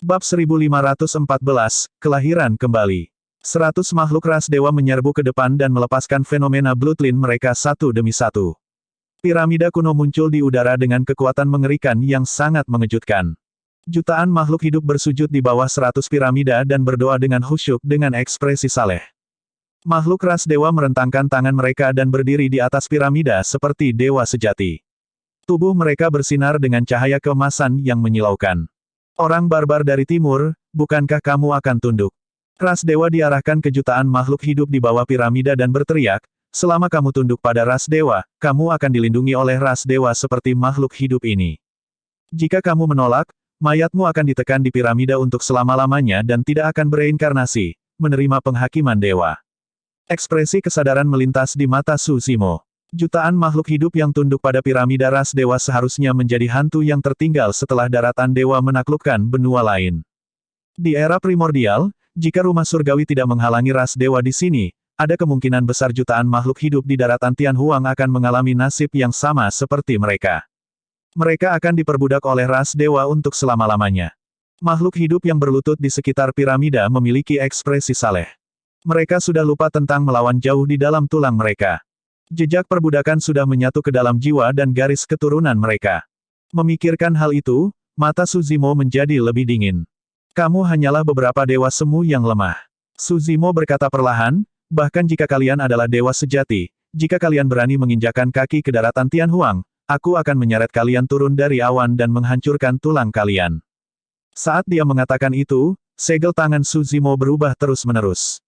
Bab 1514, Kelahiran Kembali. 100 makhluk ras dewa menyerbu ke depan dan melepaskan fenomena Bloodline mereka satu demi satu. Piramida kuno muncul di udara dengan kekuatan mengerikan yang sangat mengejutkan. Jutaan makhluk hidup bersujud di bawah 100 piramida dan berdoa dengan khusyuk dengan ekspresi saleh. Makhluk ras dewa merentangkan tangan mereka dan berdiri di atas piramida seperti dewa sejati. Tubuh mereka bersinar dengan cahaya keemasan yang menyilaukan. Orang barbar dari timur, bukankah kamu akan tunduk? Ras dewa diarahkan ke jutaan makhluk hidup di bawah piramida dan berteriak, selama kamu tunduk pada ras dewa, kamu akan dilindungi oleh ras dewa seperti makhluk hidup ini. Jika kamu menolak, mayatmu akan ditekan di piramida untuk selama-lamanya dan tidak akan bereinkarnasi, menerima penghakiman dewa. Ekspresi kesadaran melintas di mata Su Zimo. Jutaan makhluk hidup yang tunduk pada piramida ras dewa seharusnya menjadi hantu yang tertinggal setelah daratan dewa menaklukkan benua lain. Di era primordial, jika rumah surgawi tidak menghalangi ras dewa di sini, ada kemungkinan besar jutaan makhluk hidup di daratan Tianhuang akan mengalami nasib yang sama seperti mereka. Mereka akan diperbudak oleh ras dewa untuk selama-lamanya. Makhluk hidup yang berlutut di sekitar piramida memiliki ekspresi saleh. Mereka sudah lupa tentang melawan jauh di dalam tulang mereka. Jejak perbudakan sudah menyatu ke dalam jiwa dan garis keturunan mereka. Memikirkan hal itu, mata Su Zimo menjadi lebih dingin. Kamu hanyalah beberapa dewa semu yang lemah. Su Zimo berkata perlahan, bahkan jika kalian adalah dewa sejati, jika kalian berani menginjakan kaki ke daratan Tianhuang, aku akan menyeret kalian turun dari awan dan menghancurkan tulang kalian. Saat dia mengatakan itu, segel tangan Su Zimo berubah terus-menerus.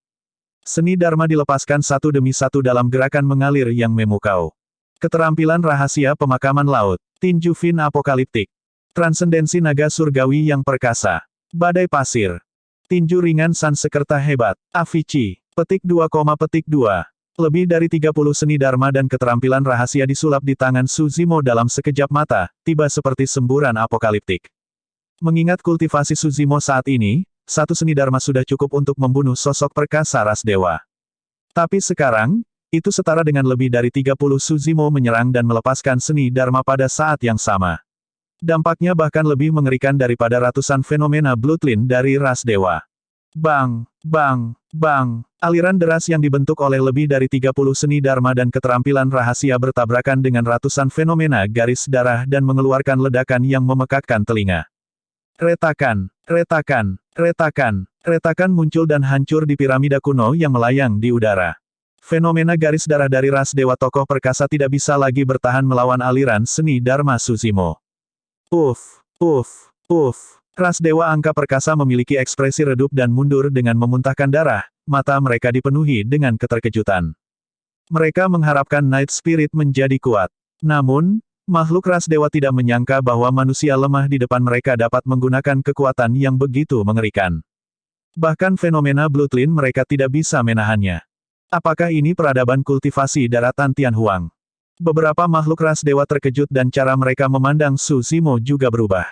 Seni Dharma dilepaskan satu demi satu dalam gerakan mengalir yang memukau. Keterampilan rahasia pemakaman laut, tinju fin apokaliptik, transendensi naga surgawi yang perkasa, badai pasir, tinju ringan Sansekerta hebat, Avicii, petik 2, petik 2. Lebih dari 30 seni Dharma dan keterampilan rahasia disulap di tangan Su Zimo dalam sekejap mata, tiba seperti semburan apokaliptik. Mengingat kultivasi Su Zimo saat ini, satu seni Dharma sudah cukup untuk membunuh sosok perkasa ras dewa. Tapi sekarang, itu setara dengan lebih dari 30 Su Zimo menyerang dan melepaskan seni Dharma pada saat yang sama. Dampaknya bahkan lebih mengerikan daripada ratusan fenomena Bloodline dari ras dewa. Bang, bang, bang, aliran deras yang dibentuk oleh lebih dari 30 seni Dharma dan keterampilan rahasia bertabrakan dengan ratusan fenomena garis darah dan mengeluarkan ledakan yang memekakkan telinga. Retakan, retakan, retakan, retakan muncul dan hancur di piramida kuno yang melayang di udara. Fenomena garis darah dari ras dewa tokoh perkasa tidak bisa lagi bertahan melawan aliran seni Dharma Su Zimo. Uff, uff, uff. Ras dewa angka perkasa memiliki ekspresi redup dan mundur dengan memuntahkan darah, mata mereka dipenuhi dengan keterkejutan. Mereka mengharapkan Night Spirit menjadi kuat. Namun, makhluk ras dewa tidak menyangka bahwa manusia lemah di depan mereka dapat menggunakan kekuatan yang begitu mengerikan. Bahkan fenomena Bloodline mereka tidak bisa menahannya. Apakah ini peradaban kultivasi daratan Tianhuang? Beberapa makhluk ras dewa terkejut dan cara mereka memandang Su Zimo juga berubah.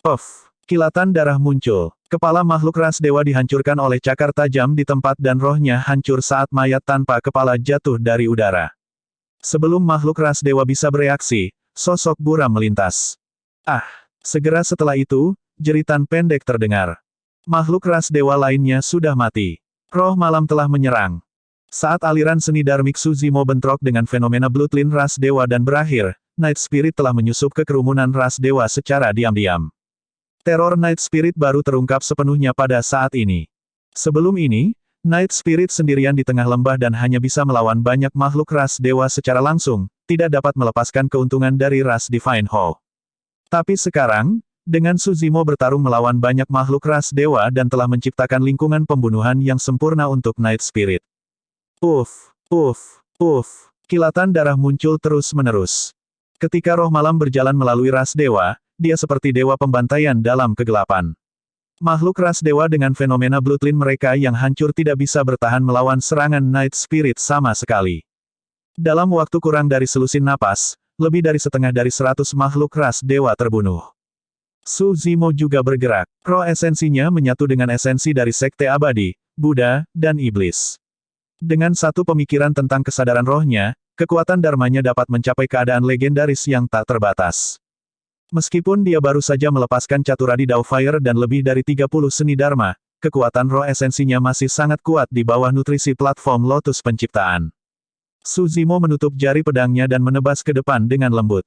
Puff! Kilatan darah muncul. Kepala makhluk ras dewa dihancurkan oleh cakar tajam di tempat dan rohnya hancur saat mayat tanpa kepala jatuh dari udara. Sebelum makhluk ras dewa bisa bereaksi, sosok buram melintas. Ah! Segera setelah itu, jeritan pendek terdengar. Makhluk ras dewa lainnya sudah mati. Roh malam telah menyerang. Saat aliran seni Dharmik Su Zimo bentrok dengan fenomena Bloodline ras dewa dan berakhir, Night Spirit telah menyusup ke kerumunan ras dewa secara diam-diam. Teror Night Spirit baru terungkap sepenuhnya pada saat ini. Sebelum ini, Night Spirit sendirian di tengah lembah dan hanya bisa melawan banyak makhluk ras dewa secara langsung, tidak dapat melepaskan keuntungan dari ras Divine Hall. Tapi sekarang, dengan Su Zimo bertarung melawan banyak makhluk ras dewa dan telah menciptakan lingkungan pembunuhan yang sempurna untuk Night Spirit. Uff, uff, uff, kilatan darah muncul terus-menerus. Ketika roh malam berjalan melalui ras dewa, dia seperti dewa pembantaian dalam kegelapan. Makhluk ras dewa dengan fenomena Bloodline mereka yang hancur tidak bisa bertahan melawan serangan Night Spirit sama sekali. Dalam waktu kurang dari selusin napas, lebih dari setengah dari 100 makhluk ras dewa terbunuh. Su Zimo juga bergerak. Roh esensinya menyatu dengan esensi dari Sekte Abadi, Buddha, dan Iblis. Dengan satu pemikiran tentang kesadaran rohnya, kekuatan dharmanya dapat mencapai keadaan legendaris yang tak terbatas. Meskipun dia baru saja melepaskan Caturadi Doubtfire dan lebih dari 30 seni Dharma, kekuatan roh esensinya masih sangat kuat di bawah nutrisi platform Lotus Penciptaan. Suzimo menutup jari pedangnya dan menebas ke depan dengan lembut.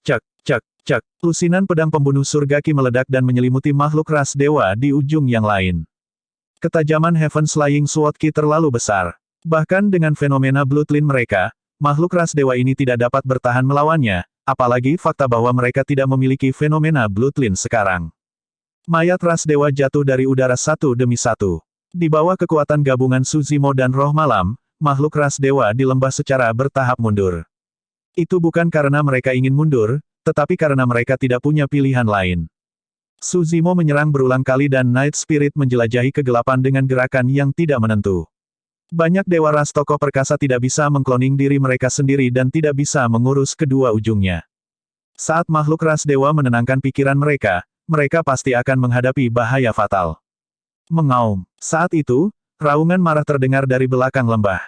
Cek, cek, cek. Lusinan pedang pembunuh surga Ki meledak dan menyelimuti makhluk ras dewa di ujung yang lain. Ketajaman Heaven's Flying Sword Ki terlalu besar. Bahkan dengan fenomena Bloodline mereka, makhluk ras dewa ini tidak dapat bertahan melawannya, apalagi fakta bahwa mereka tidak memiliki fenomena Bloodline sekarang. Mayat ras dewa jatuh dari udara satu demi satu. Di bawah kekuatan gabungan Suzimo dan Roh Malam, makhluk ras dewa di lembah secara bertahap mundur. Itu bukan karena mereka ingin mundur, tetapi karena mereka tidak punya pilihan lain. Suzimo menyerang berulang kali dan Night Spirit menjelajahi kegelapan dengan gerakan yang tidak menentu. Banyak dewa ras tokoh perkasa tidak bisa mengkloning diri mereka sendiri dan tidak bisa mengurus kedua ujungnya. Saat makhluk ras dewa menenangkan pikiran mereka, mereka pasti akan menghadapi bahaya fatal. Mengaum. Saat itu, raungan marah terdengar dari belakang lembah.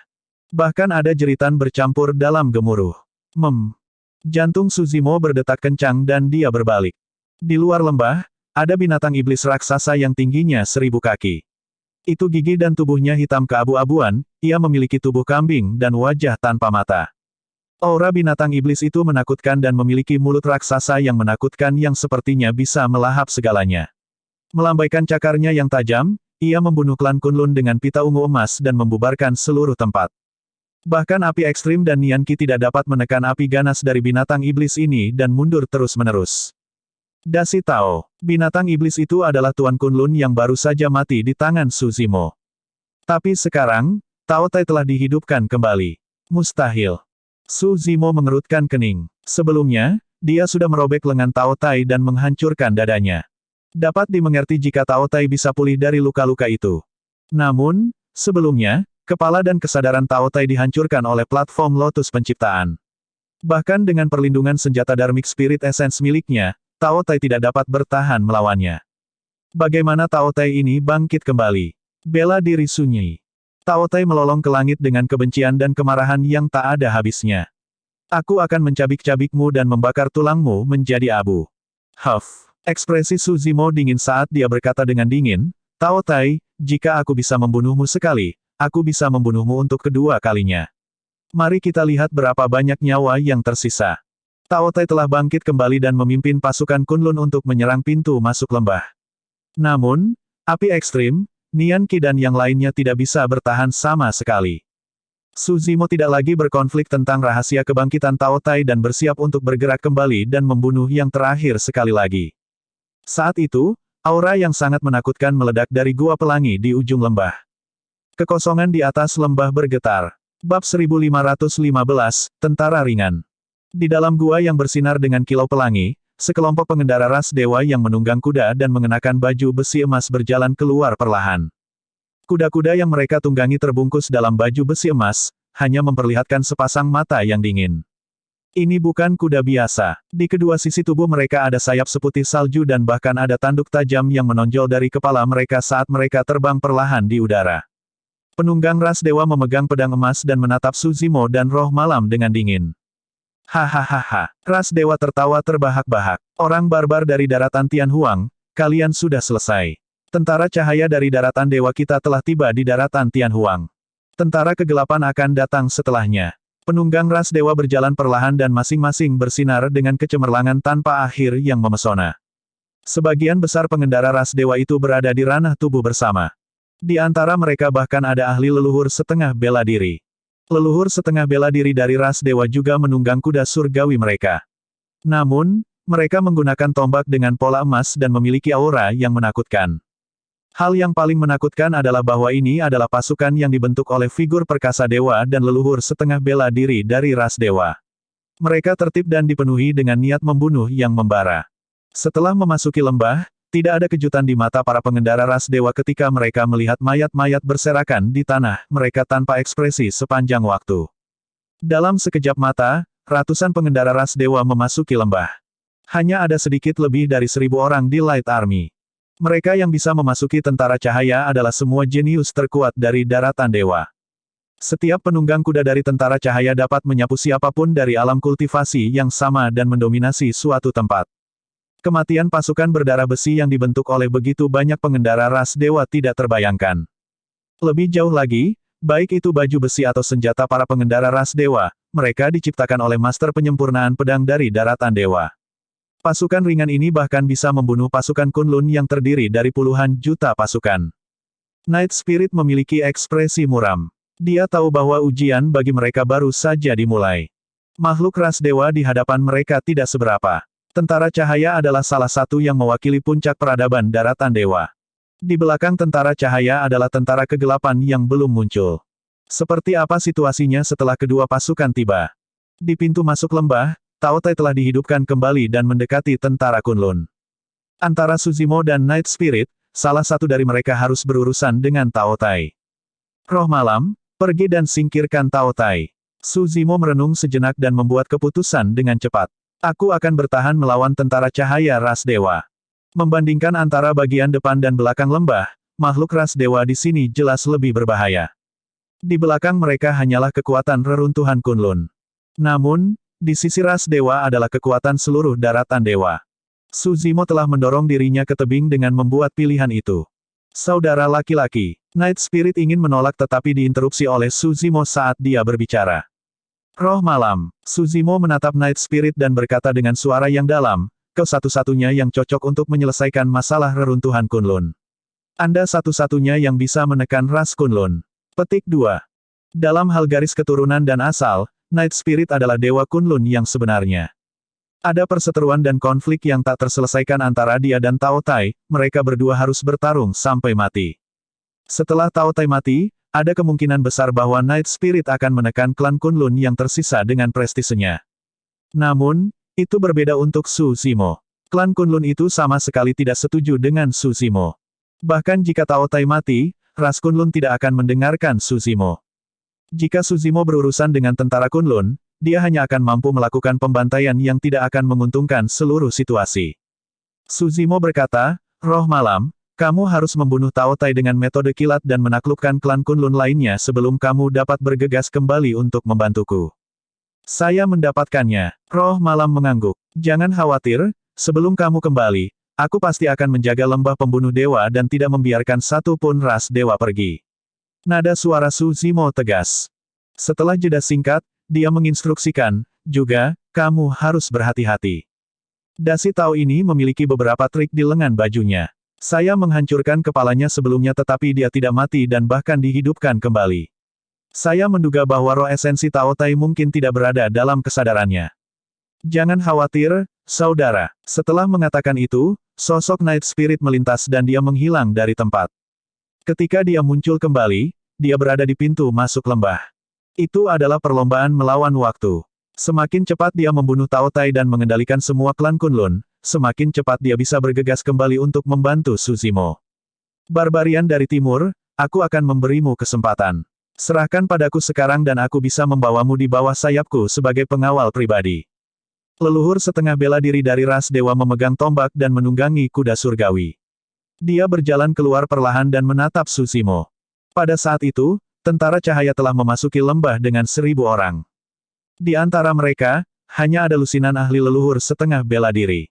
Bahkan ada jeritan bercampur dalam gemuruh. Jantung Suzimo berdetak kencang dan dia berbalik. Di luar lembah, ada binatang iblis raksasa yang tingginya 1000 kaki. Itu gigi dan tubuhnya hitam keabu-abuan, ia memiliki tubuh kambing dan wajah tanpa mata. Aura binatang iblis itu menakutkan dan memiliki mulut raksasa yang menakutkan yang sepertinya bisa melahap segalanya. Melambaikan cakarnya yang tajam, ia membunuh klan Kunlun dengan pita ungu emas dan membubarkan seluruh tempat. Bahkan api ekstrim dan Nian Qi tidak dapat menekan api ganas dari binatang iblis ini dan mundur terus-menerus. Dasi Tao, binatang iblis itu adalah Tuan Kunlun yang baru saja mati di tangan Suzimo. Tapi sekarang, Tao Tai telah dihidupkan kembali. Mustahil. Suzimo mengerutkan kening. Sebelumnya, dia sudah merobek lengan Tao Tai dan menghancurkan dadanya. Dapat dimengerti jika Tao Tai bisa pulih dari luka-luka itu. Namun, sebelumnya, kepala dan kesadaran Tao Tai dihancurkan oleh platform Lotus Penciptaan. Bahkan dengan perlindungan senjata Dharmic Spirit Essence miliknya, Tao Tai tidak dapat bertahan melawannya. Bagaimana Tao Tai ini bangkit kembali? Bela diri sunyi. Tao Tai melolong ke langit dengan kebencian dan kemarahan yang tak ada habisnya. Aku akan mencabik-cabikmu dan membakar tulangmu menjadi abu. Huff. Ekspresi Suzimo dingin saat dia berkata dengan dingin, Tao Tai, jika aku bisa membunuhmu sekali, aku bisa membunuhmu untuk kedua kalinya. Mari kita lihat berapa banyak nyawa yang tersisa. Tao Tai telah bangkit kembali dan memimpin pasukan Kunlun untuk menyerang pintu masuk lembah. Namun, api ekstrim, Nian Qi dan yang lainnya tidak bisa bertahan sama sekali. Suzimo tidak lagi berkonflik tentang rahasia kebangkitan Tao Tai dan bersiap untuk bergerak kembali dan membunuh yang terakhir sekali lagi. Saat itu, aura yang sangat menakutkan meledak dari gua pelangi di ujung lembah. Kekosongan di atas lembah bergetar. Bab 1515, Tentara Ringan. Di dalam gua yang bersinar dengan kilau pelangi, sekelompok pengendara ras dewa yang menunggang kuda dan mengenakan baju besi emas berjalan keluar perlahan. Kuda-kuda yang mereka tunggangi terbungkus dalam baju besi emas, hanya memperlihatkan sepasang mata yang dingin. Ini bukan kuda biasa. Di kedua sisi tubuh mereka ada sayap seputih salju dan bahkan ada tanduk tajam yang menonjol dari kepala mereka saat mereka terbang perlahan di udara. Penunggang ras dewa memegang pedang emas dan menatap Suzimo dan Roh Malam dengan dingin. Hahaha. Ras dewa tertawa terbahak-bahak. Orang barbar dari daratan Tianhuang, kalian sudah selesai. Tentara cahaya dari daratan dewa kita telah tiba di daratan Tianhuang. Tentara kegelapan akan datang setelahnya. Penunggang ras dewa berjalan perlahan dan masing-masing bersinar dengan kecemerlangan tanpa akhir yang memesona. Sebagian besar pengendara ras dewa itu berada di ranah tubuh bersama. Di antara mereka bahkan ada ahli leluhur setengah bela diri. Leluhur setengah bela diri dari ras dewa juga menunggang kuda surgawi mereka. Namun, mereka menggunakan tombak dengan pola emas dan memiliki aura yang menakutkan. Hal yang paling menakutkan adalah bahwa ini adalah pasukan yang dibentuk oleh figur perkasa dewa dan leluhur setengah bela diri dari ras dewa. Mereka tertib dan dipenuhi dengan niat membunuh yang membara. Setelah memasuki lembah, tidak ada kejutan di mata para pengendara ras dewa ketika mereka melihat mayat-mayat berserakan di tanah, mereka tanpa ekspresi sepanjang waktu. Dalam sekejap mata, ratusan pengendara ras dewa memasuki lembah. Hanya ada sedikit lebih dari 1000 orang di Light Army. Mereka yang bisa memasuki tentara cahaya adalah semua jenius terkuat dari daratan dewa. Setiap penunggang kuda dari tentara cahaya dapat menyapu siapapun dari alam kultivasi yang sama dan mendominasi suatu tempat. Kematian pasukan berdarah besi yang dibentuk oleh begitu banyak pengendara ras dewa tidak terbayangkan. Lebih jauh lagi, baik itu baju besi atau senjata para pengendara ras dewa, mereka diciptakan oleh master penyempurnaan pedang dari daratan dewa. Pasukan ringan ini bahkan bisa membunuh pasukan Kunlun yang terdiri dari puluhan juta pasukan. Night Spirit memiliki ekspresi muram. Dia tahu bahwa ujian bagi mereka baru saja dimulai. Makhluk ras dewa di hadapan mereka tidak seberapa. Tentara cahaya adalah salah satu yang mewakili puncak peradaban daratan dewa. Di belakang tentara cahaya adalah tentara kegelapan yang belum muncul. Seperti apa situasinya setelah kedua pasukan tiba? Di pintu masuk lembah, Tao Tai telah dihidupkan kembali dan mendekati tentara Kunlun. Antara Suzimo dan Night Spirit, salah satu dari mereka harus berurusan dengan Tao Tai. Roh malam, pergi dan singkirkan Tao Tai. Suzimo merenung sejenak dan membuat keputusan dengan cepat. Aku akan bertahan melawan tentara cahaya ras dewa. Membandingkan antara bagian depan dan belakang lembah, makhluk ras dewa di sini jelas lebih berbahaya. Di belakang mereka hanyalah kekuatan reruntuhan Kunlun. Namun, di sisi ras dewa adalah kekuatan seluruh daratan dewa. Suzimo telah mendorong dirinya ke tebing dengan membuat pilihan itu. Saudara laki-laki, Night Spirit ingin menolak tetapi diinterupsi oleh Suzimo saat dia berbicara. Roh malam, Suzimo menatap Night Spirit dan berkata dengan suara yang dalam, kau satu-satunya yang cocok untuk menyelesaikan masalah reruntuhan Kunlun. Anda satu-satunya yang bisa menekan ras Kunlun. Petik 2. Dalam hal garis keturunan dan asal, Night Spirit adalah dewa Kunlun yang sebenarnya. Ada perseteruan dan konflik yang tak terselesaikan antara dia dan Tao Tai, mereka berdua harus bertarung sampai mati. Setelah Tao Tai mati, ada kemungkinan besar bahwa Night Spirit akan menekan klan Kunlun yang tersisa dengan prestisenya. Namun, itu berbeda untuk Suzimo. Klan Kunlun itu sama sekali tidak setuju dengan Suzimo. Bahkan jika Tao Tai mati, ras Kunlun tidak akan mendengarkan Suzimo. Jika Suzimo berurusan dengan tentara Kunlun, dia hanya akan mampu melakukan pembantaian yang tidak akan menguntungkan seluruh situasi. Suzimo berkata, Roh malam, kamu harus membunuh Tao Tai dengan metode kilat dan menaklukkan klan Kunlun lainnya sebelum kamu dapat bergegas kembali untuk membantuku. Saya mendapatkannya. Roh malam mengangguk. Jangan khawatir, sebelum kamu kembali, aku pasti akan menjaga lembah pembunuh dewa dan tidak membiarkan satu pun ras dewa pergi. Nada suara Suzimo tegas. Setelah jeda singkat, dia menginstruksikan, juga, kamu harus berhati-hati. Dasi Tao ini memiliki beberapa trik di lengan bajunya. Saya menghancurkan kepalanya sebelumnya tetapi dia tidak mati dan bahkan dihidupkan kembali. Saya menduga bahwa roh esensi Tao Tai mungkin tidak berada dalam kesadarannya. Jangan khawatir, saudara. Setelah mengatakan itu, sosok Night Spirit melintas dan dia menghilang dari tempat. Ketika dia muncul kembali, dia berada di pintu masuk lembah. Itu adalah perlombaan melawan waktu. Semakin cepat dia membunuh Tao Tai dan mengendalikan semua klan Kunlun, semakin cepat dia bisa bergegas kembali untuk membantu Suzimo. Barbarian dari timur, aku akan memberimu kesempatan. Serahkan padaku sekarang dan aku bisa membawamu di bawah sayapku sebagai pengawal pribadi. Leluhur setengah bela diri dari ras dewa memegang tombak dan menunggangi kuda surgawi. Dia berjalan keluar perlahan dan menatap Suzimo. Pada saat itu, tentara cahaya telah memasuki lembah dengan 1000 orang. Di antara mereka, hanya ada lusinan ahli leluhur setengah bela diri.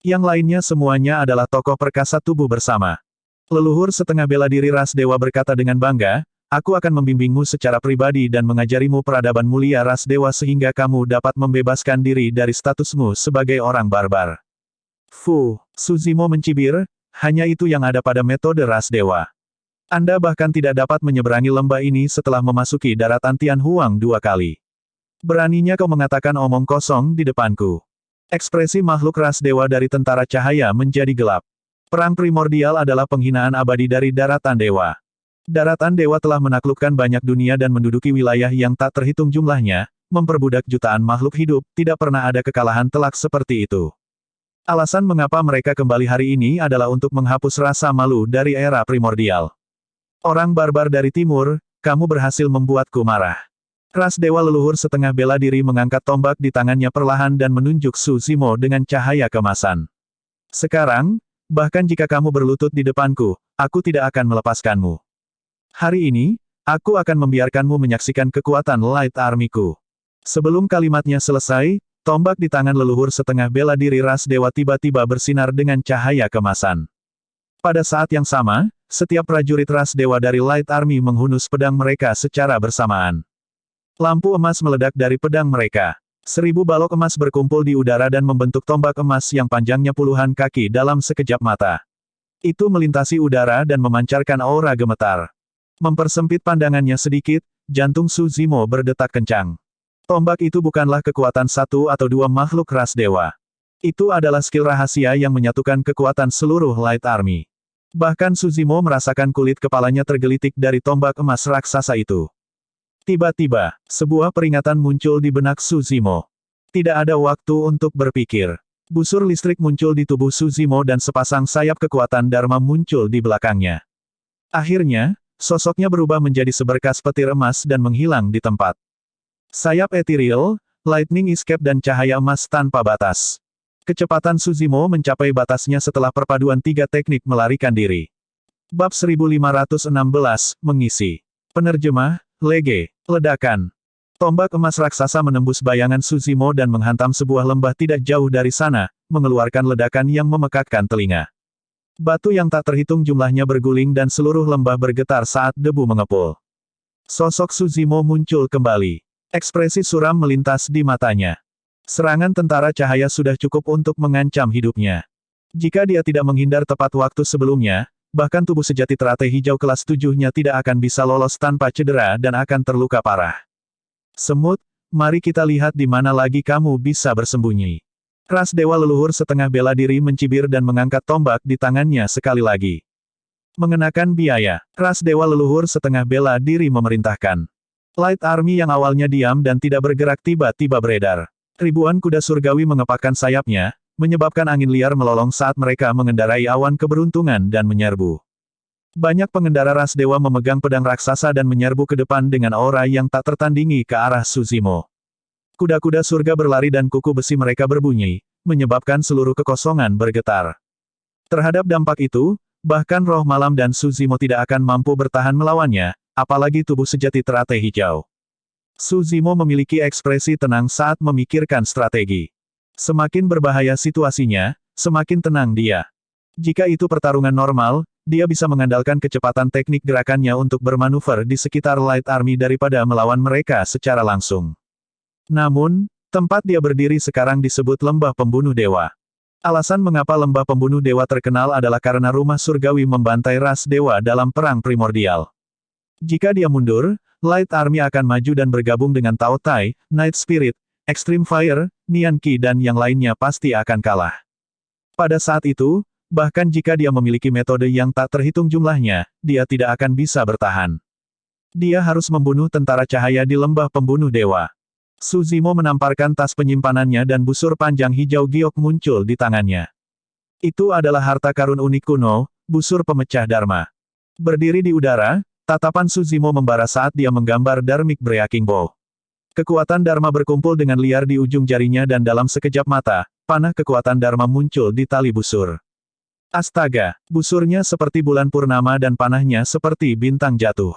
Yang lainnya semuanya adalah tokoh perkasa tubuh bersama. Leluhur setengah bela diri ras dewa berkata dengan bangga, aku akan membimbingmu secara pribadi dan mengajarimu peradaban mulia ras dewa sehingga kamu dapat membebaskan diri dari statusmu sebagai orang barbar. Fu, Suzimo mencibir, hanya itu yang ada pada metode ras dewa. Anda bahkan tidak dapat menyeberangi lembah ini setelah memasuki daratan Tianhuang 2 kali. Beraninya kau mengatakan omong kosong di depanku. Ekspresi makhluk ras dewa dari tentara cahaya menjadi gelap. Perang primordial adalah penghinaan abadi dari daratan dewa. Daratan dewa telah menaklukkan banyak dunia dan menduduki wilayah yang tak terhitung jumlahnya, memperbudak jutaan makhluk hidup, tidak pernah ada kekalahan telak seperti itu. Alasan mengapa mereka kembali hari ini adalah untuk menghapus rasa malu dari era primordial. Orang barbar dari timur, kamu berhasil membuatku marah. Ras dewa leluhur setengah bela diri mengangkat tombak di tangannya perlahan dan menunjuk Suzimo dengan cahaya kemasan. Sekarang, bahkan jika kamu berlutut di depanku, aku tidak akan melepaskanmu. Hari ini, aku akan membiarkanmu menyaksikan kekuatan Light Army-ku. Sebelum kalimatnya selesai, Tombak di tangan leluhur setengah bela diri ras dewa tiba-tiba bersinar dengan cahaya kemasan. Pada saat yang sama, setiap prajurit ras dewa dari Light Army menghunus pedang mereka secara bersamaan. Lampu emas meledak dari pedang mereka. 1000 balok emas berkumpul di udara dan membentuk tombak emas yang panjangnya puluhan kaki dalam sekejap mata. Itu melintasi udara dan memancarkan aura gemetar. Mempersempit pandangannya sedikit, jantung Su Zimo berdetak kencang. Tombak itu bukanlah kekuatan satu atau dua makhluk ras dewa. Itu adalah skill rahasia yang menyatukan kekuatan seluruh Light Army. Bahkan Su Zimo merasakan kulit kepalanya tergelitik dari tombak emas raksasa itu. Tiba-tiba, sebuah peringatan muncul di benak Su Zimo. Tidak ada waktu untuk berpikir. Busur listrik muncul di tubuh Su Zimo dan sepasang sayap kekuatan Dharma muncul di belakangnya. Akhirnya, sosoknya berubah menjadi seberkas petir emas dan menghilang di tempat. Sayap ethereal, lightning escape dan cahaya emas tanpa batas. Kecepatan Su Zimo mencapai batasnya setelah perpaduan tiga teknik melarikan diri. Bab 1516, mengisi. Penerjemah, Lege, ledakan. Tombak emas raksasa menembus bayangan Su Zimo dan menghantam sebuah lembah tidak jauh dari sana, mengeluarkan ledakan yang memekakkan telinga. Batu yang tak terhitung jumlahnya berguling dan seluruh lembah bergetar saat debu mengepul. Sosok Su Zimo muncul kembali. Ekspresi suram melintas di matanya. Serangan tentara cahaya sudah cukup untuk mengancam hidupnya. Jika dia tidak menghindar tepat waktu sebelumnya, bahkan tubuh sejati teratai hijau kelas 7-nya tidak akan bisa lolos tanpa cedera dan akan terluka parah. Semut, mari kita lihat di mana lagi kamu bisa bersembunyi. Ras dewa leluhur setengah bela diri mencibir dan mengangkat tombak di tangannya sekali lagi. Mengenakan biaya, ras dewa leluhur setengah bela diri memerintahkan. Light Army yang awalnya diam dan tidak bergerak tiba-tiba beredar. Ribuan kuda surgawi mengepakkan sayapnya, menyebabkan angin liar melolong saat mereka mengendarai awan keberuntungan dan menyerbu. Banyak pengendara ras dewa memegang pedang raksasa dan menyerbu ke depan dengan aura yang tak tertandingi ke arah Su Zimo. Kuda-kuda surga berlari dan kuku besi mereka berbunyi, menyebabkan seluruh kekosongan bergetar. Terhadap dampak itu, bahkan roh malam dan Su Zimo tidak akan mampu bertahan melawannya, apalagi tubuh sejati teratai hijau. Su Zimo memiliki ekspresi tenang saat memikirkan strategi. Semakin berbahaya situasinya, semakin tenang dia. Jika itu pertarungan normal, dia bisa mengandalkan kecepatan teknik gerakannya untuk bermanuver di sekitar Light Army daripada melawan mereka secara langsung. Namun, tempat dia berdiri sekarang disebut Lembah Pembunuh Dewa. Alasan mengapa Lembah Pembunuh Dewa terkenal adalah karena rumah surgawi membantai ras dewa dalam perang primordial. Jika dia mundur, Light Army akan maju dan bergabung dengan Tao Tai, Night Spirit, Extreme Fire, Nian Qi dan yang lainnya pasti akan kalah. Pada saat itu, bahkan jika dia memiliki metode yang tak terhitung jumlahnya, dia tidak akan bisa bertahan. Dia harus membunuh tentara cahaya di Lembah Pembunuh Dewa. Su Zimo menamparkan tas penyimpanannya dan busur panjang hijau giok muncul di tangannya. Itu adalah harta karun unik kuno, busur pemecah Dharma. Berdiri di udara, tatapan Su Zimo membara saat dia menggambar Dharmic Breaking Bow. Kekuatan Dharma berkumpul dengan liar di ujung jarinya dan dalam sekejap mata, panah kekuatan Dharma muncul di tali busur. Astaga, busurnya seperti bulan purnama dan panahnya seperti bintang jatuh.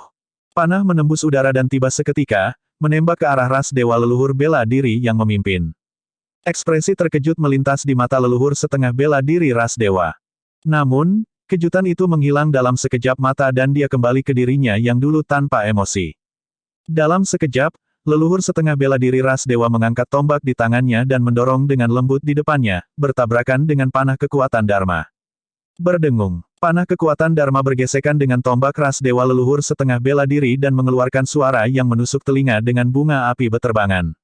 Panah menembus udara dan tiba seketika, menembak ke arah ras dewa leluhur bela diri yang memimpin. Ekspresi terkejut melintas di mata leluhur setengah bela diri ras dewa. Namun, kejutan itu menghilang dalam sekejap mata dan dia kembali ke dirinya yang dulu tanpa emosi. Dalam sekejap, leluhur setengah bela diri ras dewa mengangkat tombak di tangannya dan mendorong dengan lembut di depannya, bertabrakan dengan panah kekuatan Dharma. Berdengung, panah kekuatan Dharma bergesekan dengan tombak ras dewa leluhur setengah bela diri dan mengeluarkan suara yang menusuk telinga dengan bunga api beterbangan.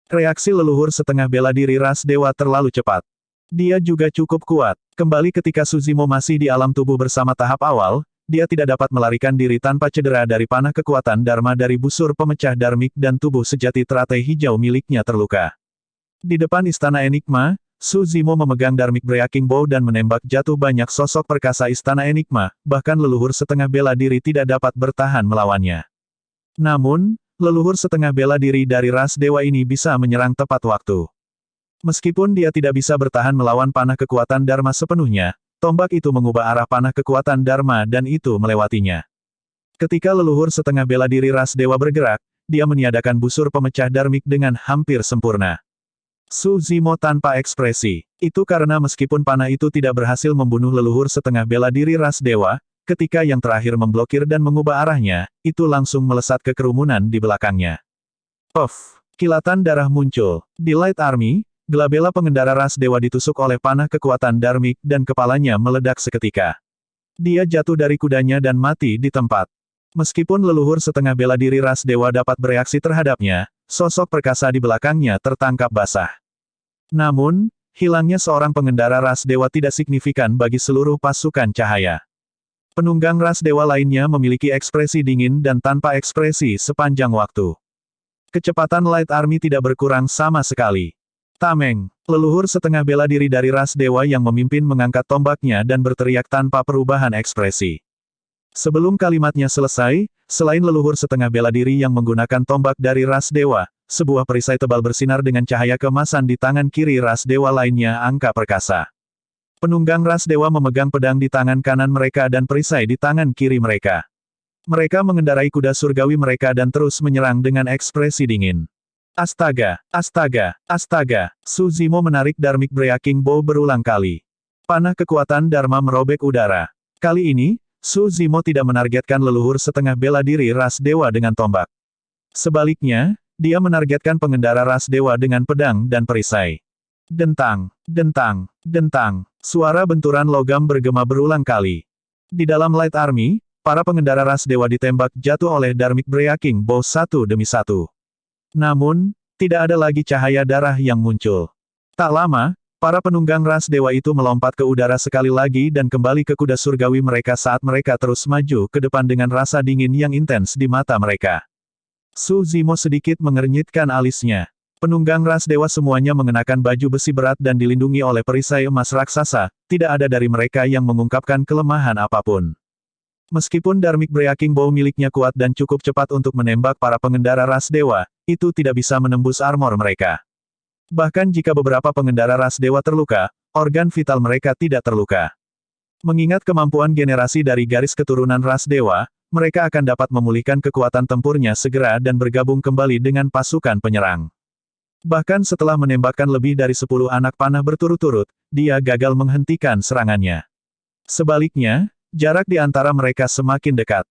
Reaksi leluhur setengah bela diri ras dewa terlalu cepat. Dia juga cukup kuat. Kembali ketika Su Zimo masih di alam tubuh bersama tahap awal, dia tidak dapat melarikan diri tanpa cedera dari panah kekuatan Dharma dari busur pemecah Dharmik dan tubuh sejati teratai hijau miliknya terluka. Di depan Istana Enigma, Su Zimo memegang Dharmic Breaking Bow dan menembak jatuh banyak sosok perkasa Istana Enigma, bahkan leluhur setengah bela diri tidak dapat bertahan melawannya. Namun, leluhur setengah bela diri dari ras dewa ini bisa menyerang tepat waktu. Meskipun dia tidak bisa bertahan melawan panah kekuatan Dharma sepenuhnya, tombak itu mengubah arah panah kekuatan Dharma dan itu melewatinya. Ketika leluhur setengah bela diri ras dewa bergerak, dia meniadakan busur pemecah Dharmik dengan hampir sempurna. Su Zimo tanpa ekspresi. Itu karena meskipun panah itu tidak berhasil membunuh leluhur setengah bela diri ras dewa, ketika yang terakhir memblokir dan mengubah arahnya, itu langsung melesat ke kerumunan di belakangnya. Puff! Kilatan darah muncul. Di Light Army, Glabella pengendara ras dewa ditusuk oleh panah kekuatan Dharmic dan kepalanya meledak seketika. Dia jatuh dari kudanya dan mati di tempat. Meskipun leluhur setengah bela diri ras dewa dapat bereaksi terhadapnya, sosok perkasa di belakangnya tertangkap basah. Namun, hilangnya seorang pengendara ras dewa tidak signifikan bagi seluruh pasukan cahaya. Penunggang ras dewa lainnya memiliki ekspresi dingin dan tanpa ekspresi sepanjang waktu. Kecepatan Light Army tidak berkurang sama sekali. Tameng, leluhur setengah bela diri dari ras dewa yang memimpin mengangkat tombaknya dan berteriak tanpa perubahan ekspresi. Sebelum kalimatnya selesai, selain leluhur setengah bela diri yang menggunakan tombak dari ras dewa, sebuah perisai tebal bersinar dengan cahaya keemasan di tangan kiri ras dewa lainnya angka perkasa. Penunggang ras dewa memegang pedang di tangan kanan mereka dan perisai di tangan kiri mereka. Mereka mengendarai kuda surgawi mereka dan terus menyerang dengan ekspresi dingin. Astaga, astaga, astaga, Su Zimo menarik Dharmic Breaking Bow berulang kali. Panah kekuatan Dharma merobek udara. Kali ini, Su Zimo tidak menargetkan leluhur setengah bela diri ras dewa dengan tombak. Sebaliknya, dia menargetkan pengendara ras dewa dengan pedang dan perisai. Dentang, dentang, dentang, suara benturan logam bergema berulang kali. Di dalam Light Army, para pengendara ras dewa ditembak jatuh oleh Dharmic Breaking Bow satu demi satu. Namun, tidak ada lagi cahaya darah yang muncul. Tak lama, para penunggang ras dewa itu melompat ke udara sekali lagi dan kembali ke kuda surgawi mereka saat mereka terus maju ke depan dengan rasa dingin yang intens di mata mereka. Su Zimo sedikit mengernyitkan alisnya. Penunggang ras dewa semuanya mengenakan baju besi berat dan dilindungi oleh perisai emas raksasa, tidak ada dari mereka yang mengungkapkan kelemahan apapun. Meskipun Dharmic Breaking Bow miliknya kuat dan cukup cepat untuk menembak para pengendara ras dewa, itu tidak bisa menembus armor mereka. Bahkan jika beberapa pengendara ras dewa terluka, organ vital mereka tidak terluka. Mengingat kemampuan generasi dari garis keturunan ras dewa, mereka akan dapat memulihkan kekuatan tempurnya segera dan bergabung kembali dengan pasukan penyerang. Bahkan setelah menembakkan lebih dari 10 anak panah berturut-turut, dia gagal menghentikan serangannya. Sebaliknya, jarak di antara mereka semakin dekat.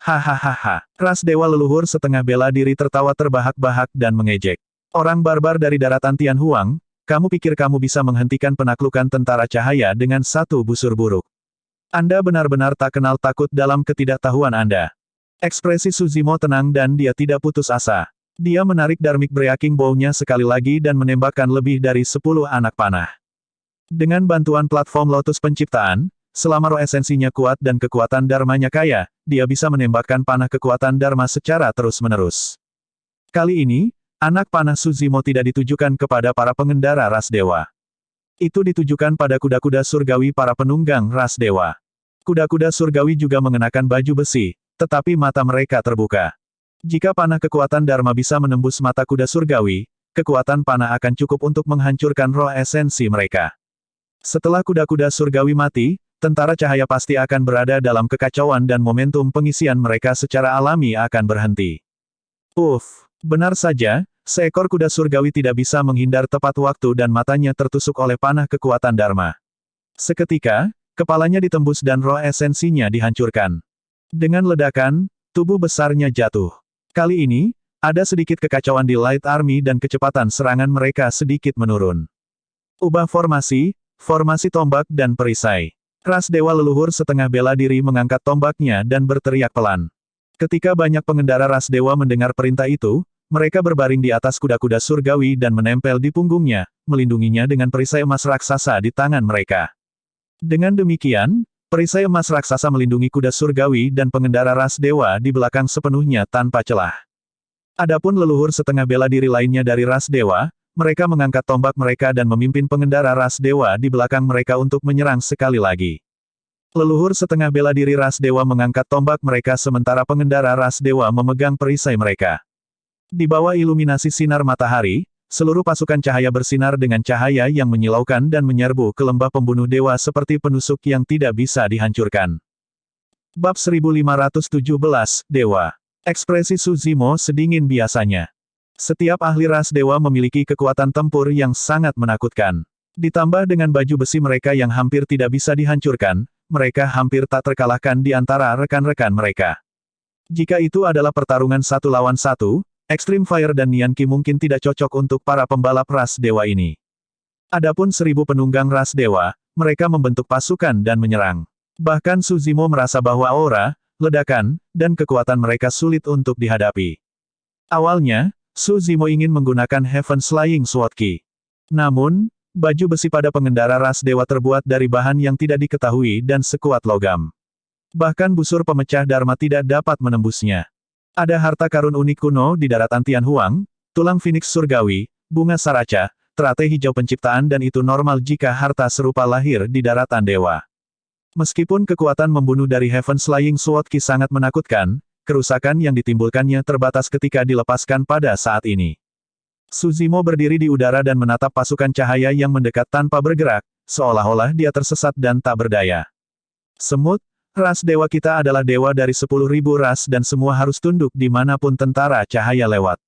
Hahaha, ras dewa leluhur setengah bela diri tertawa terbahak-bahak dan mengejek. Orang barbar dari daratan Tianhuang, kamu pikir kamu bisa menghentikan penaklukan tentara cahaya dengan satu busur buruk. Anda benar-benar tak kenal takut dalam ketidaktahuan Anda. Ekspresi Su Zimo tenang dan dia tidak putus asa. Dia menarik Dharmic Breaking Bow-nya sekali lagi dan menembakkan lebih dari 10 anak panah. Dengan bantuan platform Lotus Penciptaan, selama roh esensinya kuat dan kekuatan Dharmanya kaya, dia bisa menembakkan panah kekuatan Dharma secara terus-menerus. Kali ini, anak panah Su Zimo tidak ditujukan kepada para pengendara ras dewa. Itu ditujukan pada kuda-kuda surgawi para penunggang ras dewa. Kuda-kuda surgawi juga mengenakan baju besi, tetapi mata mereka terbuka. Jika panah kekuatan Dharma bisa menembus mata kuda surgawi, kekuatan panah akan cukup untuk menghancurkan roh esensi mereka. Setelah kuda-kuda surgawi mati, tentara cahaya pasti akan berada dalam kekacauan dan momentum pengisian mereka secara alami akan berhenti. Benar saja, seekor kuda surgawi tidak bisa menghindar tepat waktu dan matanya tertusuk oleh panah kekuatan Dharma. Seketika, kepalanya ditembus dan roh esensinya dihancurkan. Dengan ledakan, tubuh besarnya jatuh. Kali ini, ada sedikit kekacauan di Light Army dan kecepatan serangan mereka sedikit menurun. Ubah formasi, formasi tombak dan perisai. Ras dewa leluhur setengah bela diri mengangkat tombaknya dan berteriak pelan. Ketika banyak pengendara ras dewa mendengar perintah itu, mereka berbaring di atas kuda-kuda surgawi dan menempel di punggungnya, melindunginya dengan perisai emas raksasa di tangan mereka. Dengan demikian, perisai emas raksasa melindungi kuda surgawi dan pengendara ras dewa di belakang sepenuhnya tanpa celah. Adapun leluhur setengah bela diri lainnya dari ras dewa, mereka mengangkat tombak mereka dan memimpin pengendara ras dewa di belakang mereka untuk menyerang sekali lagi. Leluhur setengah bela diri ras dewa mengangkat tombak mereka sementara pengendara ras dewa memegang perisai mereka. Di bawah iluminasi sinar matahari, seluruh pasukan cahaya bersinar dengan cahaya yang menyilaukan dan menyerbu ke lembah pembunuh dewa seperti penusuk yang tidak bisa dihancurkan. Bab 1517, Dewa. Ekspresi Su Zimo sedingin biasanya. Setiap ahli ras dewa memiliki kekuatan tempur yang sangat menakutkan. Ditambah dengan baju besi mereka yang hampir tidak bisa dihancurkan, mereka hampir tak terkalahkan di antara rekan-rekan mereka. Jika itu adalah pertarungan 1 lawan 1, Extreme Fire dan Nian Qi mungkin tidak cocok untuk para pembalap ras dewa ini. Adapun 1000 penunggang ras dewa, mereka membentuk pasukan dan menyerang. Bahkan Su Zimo merasa bahwa aura, ledakan, dan kekuatan mereka sulit untuk dihadapi. Awalnya, Su Zimo ingin menggunakan Heaven's Flying Sword Ki. Namun, baju besi pada pengendara ras dewa terbuat dari bahan yang tidak diketahui dan sekuat logam. Bahkan busur pemecah dharma tidak dapat menembusnya. Ada harta karun unik kuno di daratan Tianhuang, tulang Phoenix surgawi, bunga saraca, teratai hijau penciptaan dan itu normal jika harta serupa lahir di daratan dewa. Meskipun kekuatan membunuh dari Heaven's Flying Sword Ki sangat menakutkan, kerusakan yang ditimbulkannya terbatas ketika dilepaskan pada saat ini. Su Zimo berdiri di udara dan menatap pasukan cahaya yang mendekat tanpa bergerak, seolah-olah dia tersesat dan tak berdaya. Semut, ras dewa kita adalah dewa dari 10.000 ras dan semua harus tunduk dimanapun tentara cahaya lewat.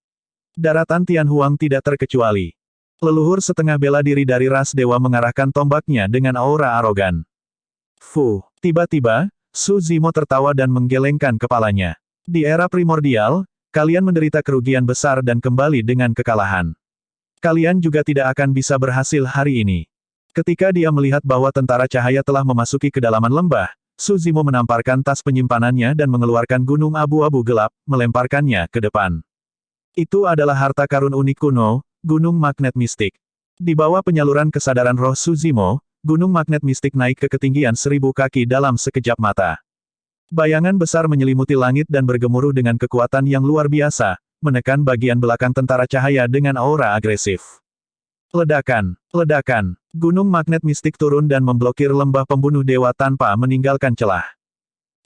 Daratan Tianhuang tidak terkecuali. Leluhur setengah bela diri dari ras dewa mengarahkan tombaknya dengan aura arogan. Tiba-tiba, Su Zimo tertawa dan menggelengkan kepalanya. Di era primordial, kalian menderita kerugian besar dan kembali dengan kekalahan. Kalian juga tidak akan bisa berhasil hari ini. Ketika dia melihat bahwa tentara cahaya telah memasuki kedalaman lembah, Su Zimo menamparkan tas penyimpanannya dan mengeluarkan gunung abu-abu gelap, melemparkannya ke depan. Itu adalah harta karun unik kuno, Gunung Magnet Mistik. Di bawah penyaluran kesadaran roh Su Zimo, Gunung Magnet Mistik naik ke ketinggian 1000 kaki dalam sekejap mata. Bayangan besar menyelimuti langit dan bergemuruh dengan kekuatan yang luar biasa, menekan bagian belakang tentara cahaya dengan aura agresif. Ledakan, ledakan, gunung magnet mistik turun dan memblokir lembah pembunuh dewa tanpa meninggalkan celah.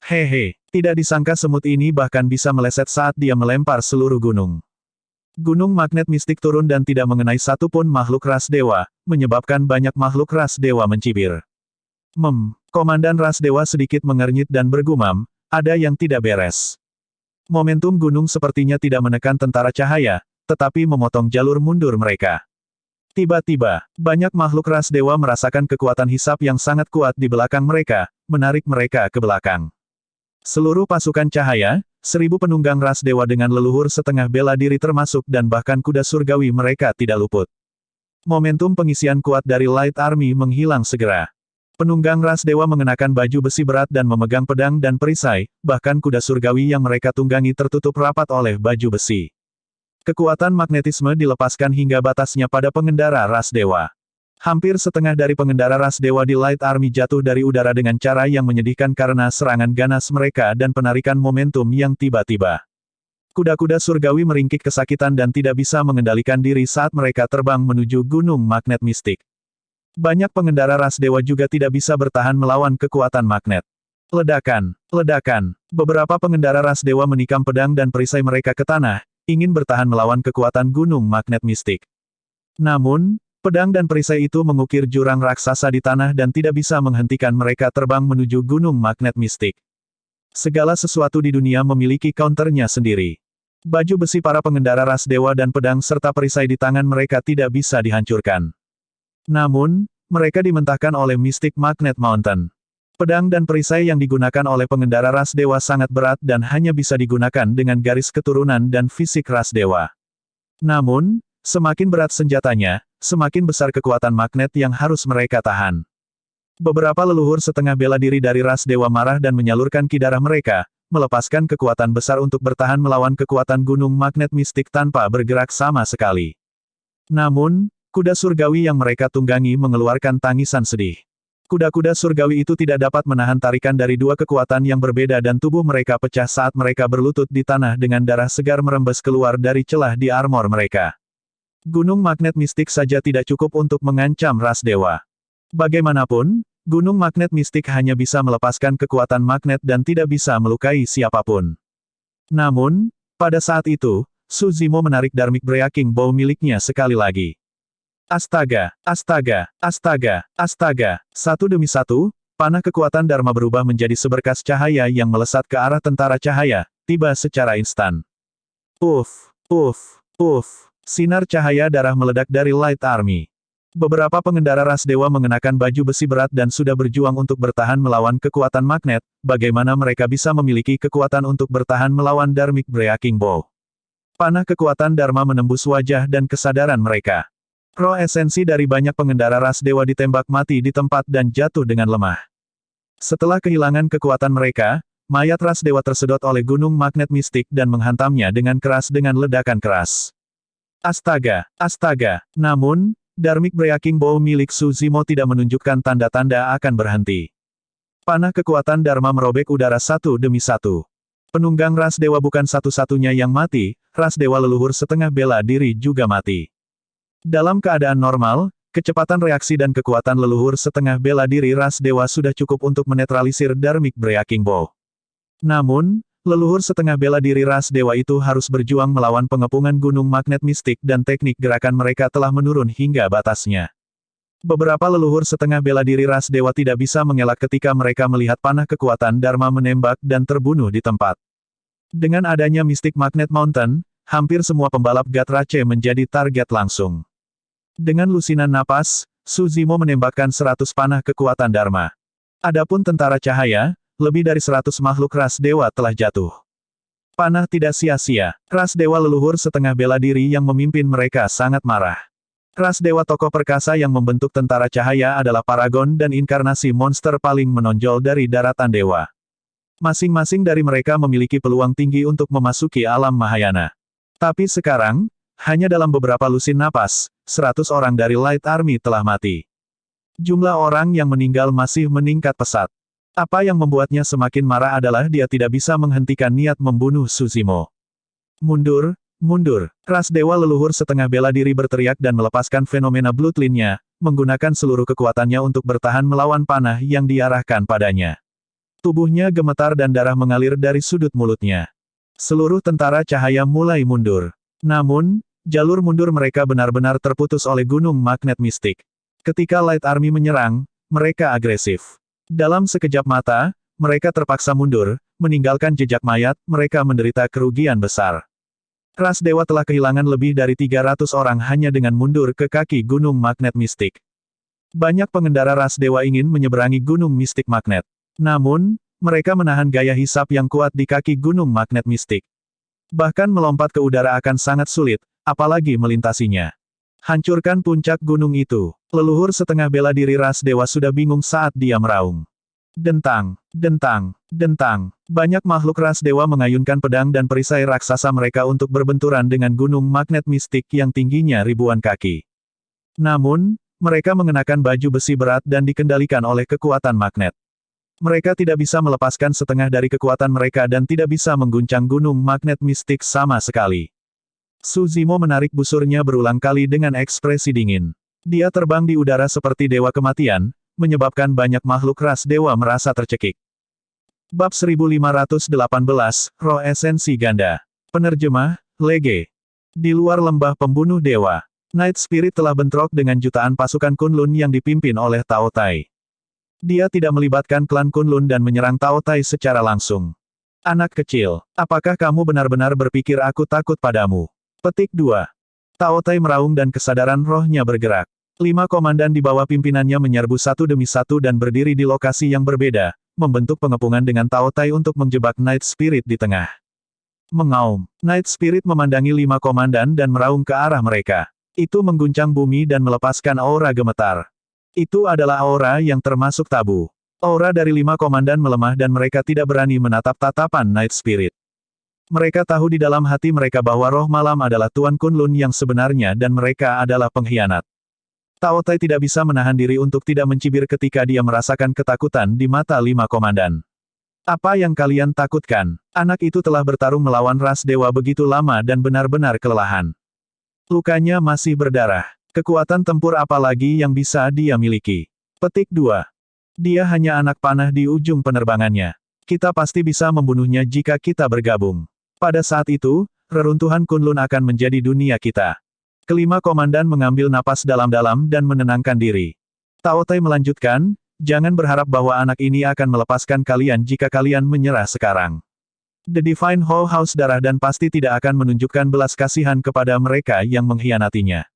Hehe, tidak disangka semut ini bahkan bisa meleset saat dia melempar seluruh gunung. Gunung magnet mistik turun dan tidak mengenai satupun makhluk ras dewa, menyebabkan banyak makhluk ras dewa mencibir. Komandan ras dewa sedikit mengernyit dan bergumam, ada yang tidak beres. Momentum gunung sepertinya tidak menekan tentara cahaya, tetapi memotong jalur mundur mereka. Tiba-tiba, banyak makhluk ras dewa merasakan kekuatan hisap yang sangat kuat di belakang mereka, menarik mereka ke belakang. Seluruh pasukan cahaya, 1000 penunggang ras dewa dengan leluhur setengah bela diri termasuk dan bahkan kuda surgawi mereka tidak luput. Momentum pengisian kuat dari Light Army menghilang segera. Penunggang ras dewa mengenakan baju besi berat dan memegang pedang dan perisai, bahkan kuda surgawi yang mereka tunggangi tertutup rapat oleh baju besi. Kekuatan magnetisme dilepaskan hingga batasnya pada pengendara ras dewa. Hampir setengah dari pengendara ras dewa di Light Army jatuh dari udara dengan cara yang menyedihkan karena serangan ganas mereka dan penarikan momentum yang tiba-tiba. Kuda-kuda surgawi meringkik kesakitan dan tidak bisa mengendalikan diri saat mereka terbang menuju gunung magnet mistik. Banyak pengendara ras dewa juga tidak bisa bertahan melawan kekuatan magnet. Ledakan, ledakan. Beberapa pengendara ras dewa menikam pedang dan perisai mereka ke tanah, ingin bertahan melawan kekuatan gunung magnet mistik. Namun, pedang dan perisai itu mengukir jurang raksasa di tanah dan tidak bisa menghentikan mereka terbang menuju gunung magnet mistik. Segala sesuatu di dunia memiliki counternya sendiri. Baju besi para pengendara ras dewa dan pedang serta perisai di tangan mereka tidak bisa dihancurkan. Namun, mereka dimentahkan oleh Mystic Magnet Mountain. Pedang dan perisai yang digunakan oleh pengendara ras dewa sangat berat dan hanya bisa digunakan dengan garis keturunan dan fisik ras dewa. Namun, semakin berat senjatanya, semakin besar kekuatan magnet yang harus mereka tahan. Beberapa leluhur setengah bela diri dari ras dewa marah dan menyalurkan ki darah mereka, melepaskan kekuatan besar untuk bertahan melawan kekuatan gunung magnet mistik tanpa bergerak sama sekali. Namun, kuda surgawi yang mereka tunggangi mengeluarkan tangisan sedih. Kuda-kuda surgawi itu tidak dapat menahan tarikan dari dua kekuatan yang berbeda dan tubuh mereka pecah saat mereka berlutut di tanah dengan darah segar merembes keluar dari celah di armor mereka. Gunung magnet mistik saja tidak cukup untuk mengancam ras dewa. Bagaimanapun, gunung magnet mistik hanya bisa melepaskan kekuatan magnet dan tidak bisa melukai siapapun. Namun, pada saat itu, Su Zimo menarik Dharmic Breaking Bow miliknya sekali lagi. Astaga, astaga, astaga, astaga. Satu demi satu, panah kekuatan Dharma berubah menjadi seberkas cahaya yang melesat ke arah tentara cahaya, tiba secara instan. Uff, uff, Sinar cahaya darah meledak dari Light Army. Beberapa pengendara ras dewa mengenakan baju besi berat dan sudah berjuang untuk bertahan melawan kekuatan magnet. Bagaimana mereka bisa memiliki kekuatan untuk bertahan melawan Dharmic Breaking Bow? Panah kekuatan Dharma menembus wajah dan kesadaran mereka. Roh esensi dari banyak pengendara ras dewa ditembak mati di tempat dan jatuh dengan lemah. Setelah kehilangan kekuatan mereka, mayat ras dewa tersedot oleh gunung magnet mistik dan menghantamnya dengan keras dengan ledakan keras. Astaga, astaga. Namun, Dharmic Breaking Bow milik Su Zimo tidak menunjukkan tanda-tanda akan berhenti. Panah kekuatan Dharma merobek udara satu demi satu. Penunggang ras dewa bukan satu-satunya yang mati, ras dewa leluhur setengah bela diri juga mati. Dalam keadaan normal, kecepatan reaksi dan kekuatan leluhur setengah bela diri ras dewa sudah cukup untuk menetralisir Dharmic Breaking Bow. Namun, leluhur setengah bela diri ras dewa itu harus berjuang melawan pengepungan gunung magnet mistik dan teknik gerakan mereka telah menurun hingga batasnya. Beberapa leluhur setengah bela diri ras dewa tidak bisa mengelak ketika mereka melihat panah kekuatan Dharma menembak dan terbunuh di tempat. Dengan adanya Mystic Magnet Mountain, hampir semua pembalap Gatrace menjadi target langsung. Dengan lusinan napas, Su Zimo menembakkan 100 panah kekuatan Dharma. Adapun tentara cahaya, lebih dari 100 makhluk ras dewa telah jatuh. Panah tidak sia-sia. Ras dewa leluhur setengah bela diri yang memimpin mereka sangat marah. Ras dewa tokoh perkasa yang membentuk tentara cahaya adalah paragon dan inkarnasi monster paling menonjol dari daratan dewa. Masing-masing dari mereka memiliki peluang tinggi untuk memasuki alam Mahayana. Tapi sekarang, hanya dalam beberapa lusin napas, 100 orang dari Light Army telah mati. Jumlah orang yang meninggal masih meningkat pesat. Apa yang membuatnya semakin marah adalah dia tidak bisa menghentikan niat membunuh Su Zimo. Mundur, mundur. Ras dewa leluhur setengah bela diri berteriak dan melepaskan fenomena Bloodline-nya, menggunakan seluruh kekuatannya untuk bertahan melawan panah yang diarahkan padanya. Tubuhnya gemetar dan darah mengalir dari sudut mulutnya. Seluruh tentara cahaya mulai mundur. Namun, jalur mundur mereka benar-benar terputus oleh gunung magnet mistik. Ketika Light Army menyerang, mereka agresif. Dalam sekejap mata, mereka terpaksa mundur, meninggalkan jejak mayat, mereka menderita kerugian besar. Ras dewa telah kehilangan lebih dari 300 orang hanya dengan mundur ke kaki gunung magnet mistik. Banyak pengendara ras dewa ingin menyeberangi gunung mistik magnet. Namun, mereka menahan gaya hisap yang kuat di kaki gunung magnet mistik. Bahkan melompat ke udara akan sangat sulit, apalagi melintasinya. Hancurkan puncak gunung itu. Leluhur setengah bela diri ras dewa sudah bingung saat dia meraung. Dentang, dentang, dentang. Banyak makhluk ras dewa mengayunkan pedang dan perisai raksasa mereka untuk berbenturan dengan gunung magnet mistik yang tingginya ribuan kaki. Namun, mereka mengenakan baju besi berat dan dikendalikan oleh kekuatan magnet. Mereka tidak bisa melepaskan setengah dari kekuatan mereka dan tidak bisa mengguncang gunung magnet mistik sama sekali. Su Zimo menarik busurnya berulang kali dengan ekspresi dingin. Dia terbang di udara seperti dewa kematian, menyebabkan banyak makhluk ras dewa merasa tercekik. Bab 1518, Roh Esensi Ganda. Penerjemah, Lege. Di luar lembah pembunuh dewa, Night Spirit telah bentrok dengan jutaan pasukan Kunlun yang dipimpin oleh Tao Tai. Dia tidak melibatkan klan Kunlun dan menyerang Tao Tai secara langsung. Anak kecil, apakah kamu benar-benar berpikir aku takut padamu? Petik 2. Tao Tai meraung dan kesadaran rohnya bergerak. 5 komandan di bawah pimpinannya menyerbu satu demi satu dan berdiri di lokasi yang berbeda, membentuk pengepungan dengan Tao Tai untuk menjebak Night Spirit di tengah. Mengaum. Night Spirit memandangi 5 komandan dan meraung ke arah mereka. Itu mengguncang bumi dan melepaskan aura gemetar. Itu adalah aura yang termasuk tabu. Aura dari 5 komandan melemah dan mereka tidak berani menatap tatapan Night Spirit. Mereka tahu di dalam hati mereka bahwa roh malam adalah Tuan Kunlun yang sebenarnya dan mereka adalah pengkhianat. Tao Tai tidak bisa menahan diri untuk tidak mencibir ketika dia merasakan ketakutan di mata 5 komandan. Apa yang kalian takutkan? Anak itu telah bertarung melawan ras dewa begitu lama dan benar-benar kelelahan. Lukanya masih berdarah. Kekuatan tempur apa lagi yang bisa dia miliki? Petik 2. Dia hanya anak panah di ujung penerbangannya. Kita pasti bisa membunuhnya jika kita bergabung. Pada saat itu, reruntuhan Kunlun akan menjadi dunia kita. Kelima komandan mengambil napas dalam-dalam dan menenangkan diri. Tao Tai melanjutkan, jangan berharap bahwa anak ini akan melepaskan kalian jika kalian menyerah sekarang. The Divine Hall haus darah dan pasti tidak akan menunjukkan belas kasihan kepada mereka yang mengkhianatinya.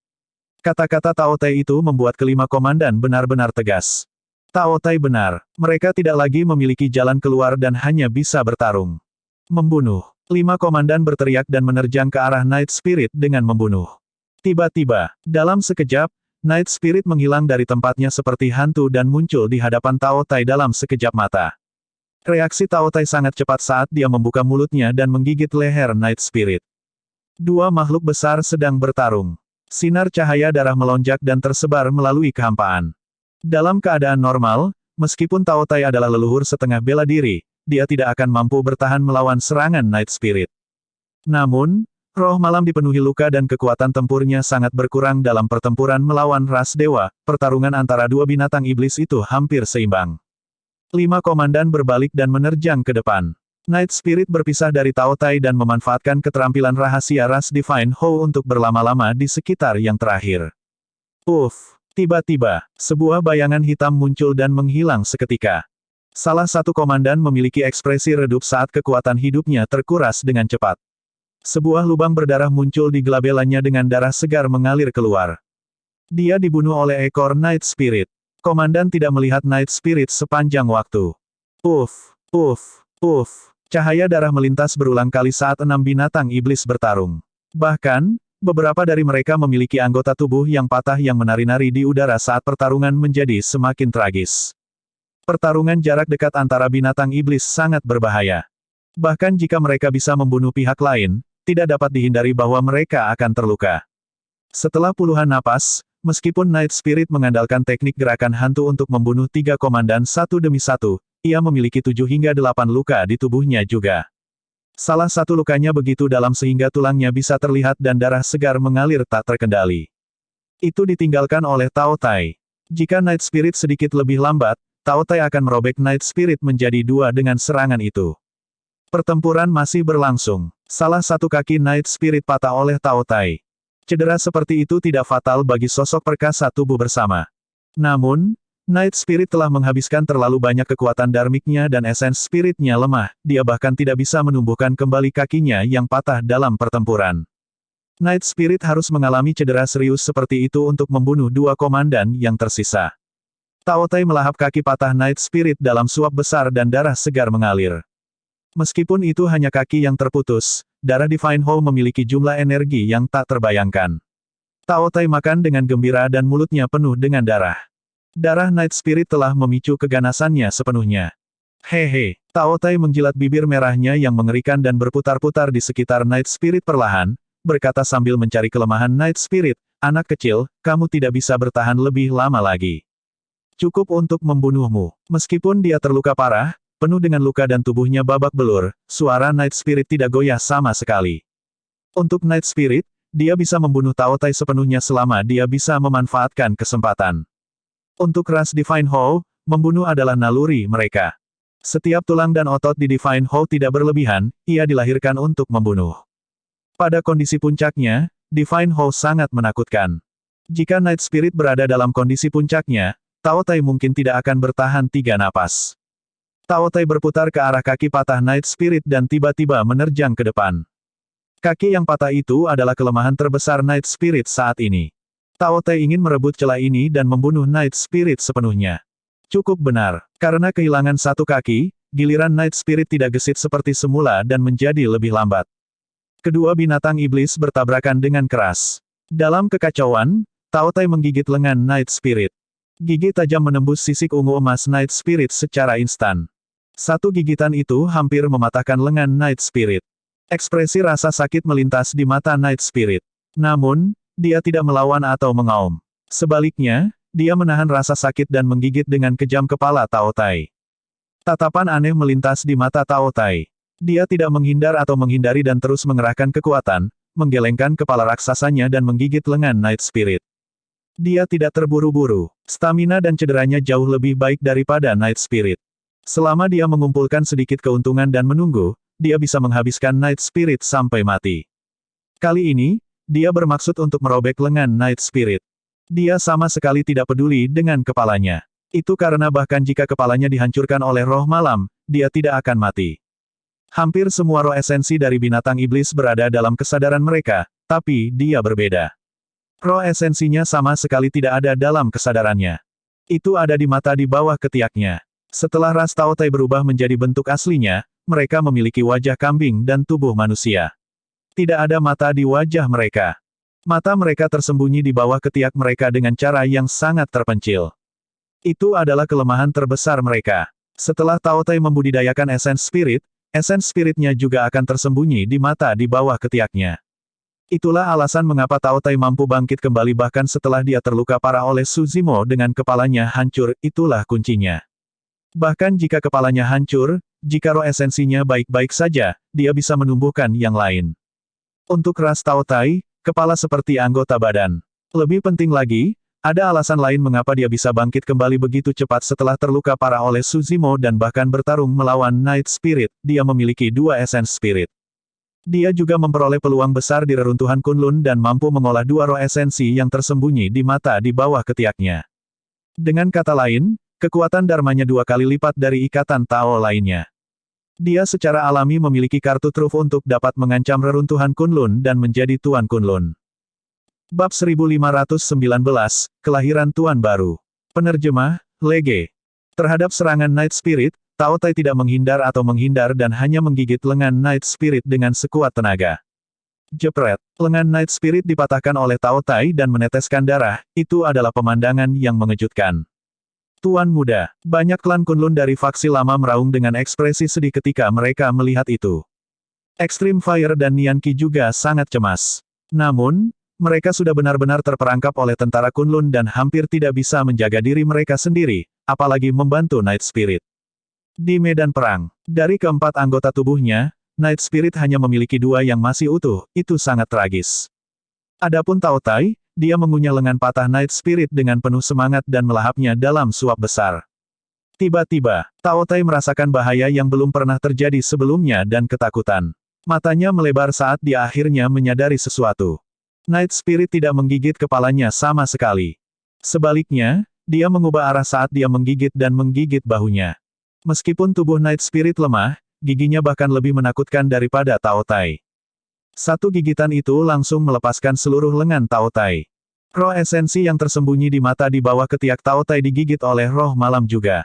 Kata-kata Tao Tai itu membuat kelima komandan benar-benar tegas. Tao Tai benar, mereka tidak lagi memiliki jalan keluar dan hanya bisa bertarung. Membunuh. 5 komandan berteriak dan menerjang ke arah Night Spirit dengan membunuh. Tiba-tiba, dalam sekejap, Night Spirit menghilang dari tempatnya seperti hantu dan muncul di hadapan Tao Tai dalam sekejap mata. Reaksi Tao Tai sangat cepat saat dia membuka mulutnya dan menggigit leher Night Spirit. Dua makhluk besar sedang bertarung. Sinar cahaya darah melonjak dan tersebar melalui kehampaan. Dalam keadaan normal, meskipun Tao Tai adalah leluhur setengah bela diri, dia tidak akan mampu bertahan melawan serangan Night Spirit. Namun, roh malam dipenuhi luka dan kekuatan tempurnya sangat berkurang dalam pertempuran melawan ras dewa. Pertarungan antara dua binatang iblis itu hampir seimbang. 5 komandan berbalik dan menerjang ke depan. Night Spirit berpisah dari Tao Tai dan memanfaatkan keterampilan rahasia ras Divine Hall untuk berlama-lama di sekitar yang terakhir. Tiba-tiba, sebuah bayangan hitam muncul dan menghilang seketika. Salah satu komandan memiliki ekspresi redup saat kekuatan hidupnya terkuras dengan cepat. Sebuah lubang berdarah muncul di gelabelannya dengan darah segar mengalir keluar. Dia dibunuh oleh ekor Night Spirit. Komandan tidak melihat Night Spirit sepanjang waktu. Cahaya darah melintas berulang kali saat 6 binatang iblis bertarung. Bahkan, beberapa dari mereka memiliki anggota tubuh yang patah yang menari-nari di udara saat pertarungan menjadi semakin tragis. Pertarungan jarak dekat antara binatang iblis sangat berbahaya. Bahkan jika mereka bisa membunuh pihak lain, tidak dapat dihindari bahwa mereka akan terluka. Setelah puluhan napas, meskipun Night Spirit mengandalkan teknik gerakan hantu untuk membunuh 3 komandan satu demi satu, ia memiliki 7 hingga 8 luka di tubuhnya juga. Salah satu lukanya begitu dalam sehingga tulangnya bisa terlihat dan darah segar mengalir tak terkendali. Itu ditinggalkan oleh Tao Tai. Jika Night Spirit sedikit lebih lambat, Tao Tai akan merobek Night Spirit menjadi 2 dengan serangan itu. Pertempuran masih berlangsung. Salah satu kaki Night Spirit patah oleh Tao Tai. Cedera seperti itu tidak fatal bagi sosok perkasa tubuh bersama. Namun, Night Spirit telah menghabiskan terlalu banyak kekuatan dharmiknya dan esens spiritnya lemah, dia bahkan tidak bisa menumbuhkan kembali kakinya yang patah dalam pertempuran. Night Spirit harus mengalami cedera serius seperti itu untuk membunuh 2 komandan yang tersisa. Tao Tai melahap kaki patah Night Spirit dalam suap besar dan darah segar mengalir. Meskipun itu hanya kaki yang terputus, darah Divine Hall memiliki jumlah energi yang tak terbayangkan. Tao Tai makan dengan gembira dan mulutnya penuh dengan darah. Darah Night Spirit telah memicu keganasannya sepenuhnya. Hehe, Tao Tai menjilat bibir merahnya yang mengerikan dan berputar-putar di sekitar Night Spirit perlahan, berkata sambil mencari kelemahan Night Spirit, anak kecil, kamu tidak bisa bertahan lebih lama lagi. Cukup untuk membunuhmu. Meskipun dia terluka parah, penuh dengan luka dan tubuhnya babak belur, suara Night Spirit tidak goyah sama sekali. Untuk Night Spirit, dia bisa membunuh Tao Tai sepenuhnya selama dia bisa memanfaatkan kesempatan. Untuk ras Divine Hall, membunuh adalah naluri mereka. Setiap tulang dan otot di Divine Hall tidak berlebihan, ia dilahirkan untuk membunuh. Pada kondisi puncaknya, Divine Hall sangat menakutkan. Jika Night Spirit berada dalam kondisi puncaknya, Tao Tai mungkin tidak akan bertahan 3 napas. Tao Tai berputar ke arah kaki patah Night Spirit dan tiba-tiba menerjang ke depan. Kaki yang patah itu adalah kelemahan terbesar Night Spirit saat ini. Tao Tai ingin merebut celah ini dan membunuh Night Spirit sepenuhnya. Cukup benar, karena kehilangan satu kaki, giliran Night Spirit tidak gesit seperti semula dan menjadi lebih lambat. Kedua binatang iblis bertabrakan dengan keras. Dalam kekacauan, Tao Tai menggigit lengan Night Spirit. Gigi tajam menembus sisik ungu emas Night Spirit secara instan. Satu gigitan itu hampir mematahkan lengan Night Spirit. Ekspresi rasa sakit melintas di mata Night Spirit. Namun, dia tidak melawan atau mengaum. Sebaliknya, dia menahan rasa sakit dan menggigit dengan kejam kepala Tao Tai. Tatapan aneh melintas di mata Tao Tai. Dia tidak menghindar atau menghindari dan terus mengerahkan kekuatan, menggelengkan kepala raksasanya dan menggigit lengan Night Spirit. Dia tidak terburu-buru. Stamina dan cederanya jauh lebih baik daripada Night Spirit. Selama dia mengumpulkan sedikit keuntungan dan menunggu, dia bisa menghabiskan Night Spirit sampai mati. Kali ini, dia bermaksud untuk merobek lengan Night Spirit. Dia sama sekali tidak peduli dengan kepalanya. Itu karena bahkan jika kepalanya dihancurkan oleh roh malam, dia tidak akan mati. Hampir semua roh esensi dari binatang iblis berada dalam kesadaran mereka, tapi dia berbeda. Roh esensinya sama sekali tidak ada dalam kesadarannya. Itu ada di mata di bawah ketiaknya. Setelah ras Tao Tai berubah menjadi bentuk aslinya, mereka memiliki wajah kambing dan tubuh manusia. Tidak ada mata di wajah mereka. Mata mereka tersembunyi di bawah ketiak mereka dengan cara yang sangat terpencil. Itu adalah kelemahan terbesar mereka. Setelah Tao Tai membudidayakan esens spiritnya juga akan tersembunyi di mata di bawah ketiaknya. Itulah alasan mengapa Tao Tai mampu bangkit kembali bahkan setelah dia terluka parah oleh Su Zimo dengan kepalanya hancur, itulah kuncinya. Bahkan jika kepalanya hancur, jika roh esensinya baik-baik saja, dia bisa menumbuhkan yang lain. Untuk ras Tao Tai, kepala seperti anggota badan. Lebih penting lagi, ada alasan lain mengapa dia bisa bangkit kembali begitu cepat setelah terluka parah oleh Su Zimo dan bahkan bertarung melawan Night Spirit, dia memiliki dua esens spirit. Dia juga memperoleh peluang besar di reruntuhan Kunlun dan mampu mengolah dua roh esensi yang tersembunyi di mata di bawah ketiaknya. Dengan kata lain, kekuatan dharmanya 2 kali lipat dari ikatan Tao lainnya. Dia secara alami memiliki kartu truf untuk dapat mengancam reruntuhan Kunlun dan menjadi Tuan Kunlun. Bab 1519, Kelahiran Tuan Baru. Penerjemah, Lege. Terhadap serangan Night Spirit, Tao Tai tidak menghindar atau menghindar dan hanya menggigit lengan Night Spirit dengan sekuat tenaga. Jepret, lengan Night Spirit dipatahkan oleh Tao Tai dan meneteskan darah, itu adalah pemandangan yang mengejutkan. Tuan muda, banyak klan Kunlun dari faksi lama meraung dengan ekspresi sedih ketika mereka melihat itu. Extreme Fire dan Nian Qi juga sangat cemas. Namun, mereka sudah benar-benar terperangkap oleh tentara Kunlun dan hampir tidak bisa menjaga diri mereka sendiri, apalagi membantu Night Spirit. Di medan perang, dari keempat anggota tubuhnya, Night Spirit hanya memiliki 2 yang masih utuh, itu sangat tragis. Adapun Tao Tai, dia mengunyah lengan patah Night Spirit dengan penuh semangat dan melahapnya dalam suap besar. Tiba-tiba, Tao Tai merasakan bahaya yang belum pernah terjadi sebelumnya dan ketakutan. Matanya melebar saat dia akhirnya menyadari sesuatu. Night Spirit tidak menggigit kepalanya sama sekali. Sebaliknya, dia mengubah arah saat dia menggigit dan menggigit bahunya. Meskipun tubuh Night Spirit lemah, giginya bahkan lebih menakutkan daripada Tao Tai. Satu gigitan itu langsung melepaskan seluruh lengan Tao Tai. Roh esensi yang tersembunyi di mata di bawah ketiak Tao Tai digigit oleh roh malam juga.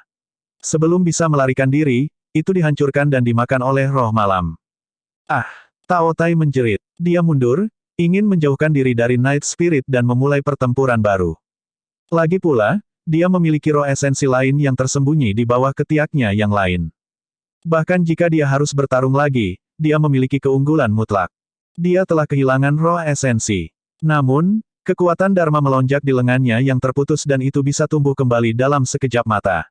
Sebelum bisa melarikan diri, itu dihancurkan dan dimakan oleh roh malam. Ah! Tao Tai menjerit. Dia mundur, ingin menjauhkan diri dari Night Spirit dan memulai pertempuran baru. Lagi pula, dia memiliki roh esensi lain yang tersembunyi di bawah ketiaknya yang lain. Bahkan jika dia harus bertarung lagi, dia memiliki keunggulan mutlak. Dia telah kehilangan roh esensi. Namun, kekuatan Dharma melonjak di lengannya yang terputus dan itu bisa tumbuh kembali dalam sekejap mata.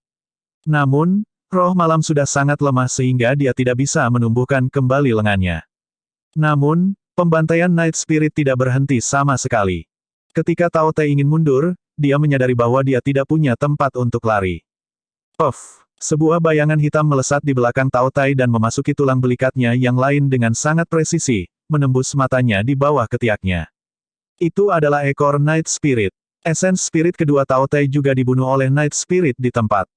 Namun, roh malam sudah sangat lemah sehingga dia tidak bisa menumbuhkan kembali lengannya. Namun, pembantaian Night Spirit tidak berhenti sama sekali. Ketika Tao Tai ingin mundur, dia menyadari bahwa dia tidak punya tempat untuk lari. Puff! Sebuah bayangan hitam melesat di belakang Tao Tai dan memasuki tulang belikatnya yang lain dengan sangat presisi, menembus matanya di bawah ketiaknya. Itu adalah ekor Night Spirit. Esens spirit kedua Tao Tai juga dibunuh oleh Night Spirit di tempat.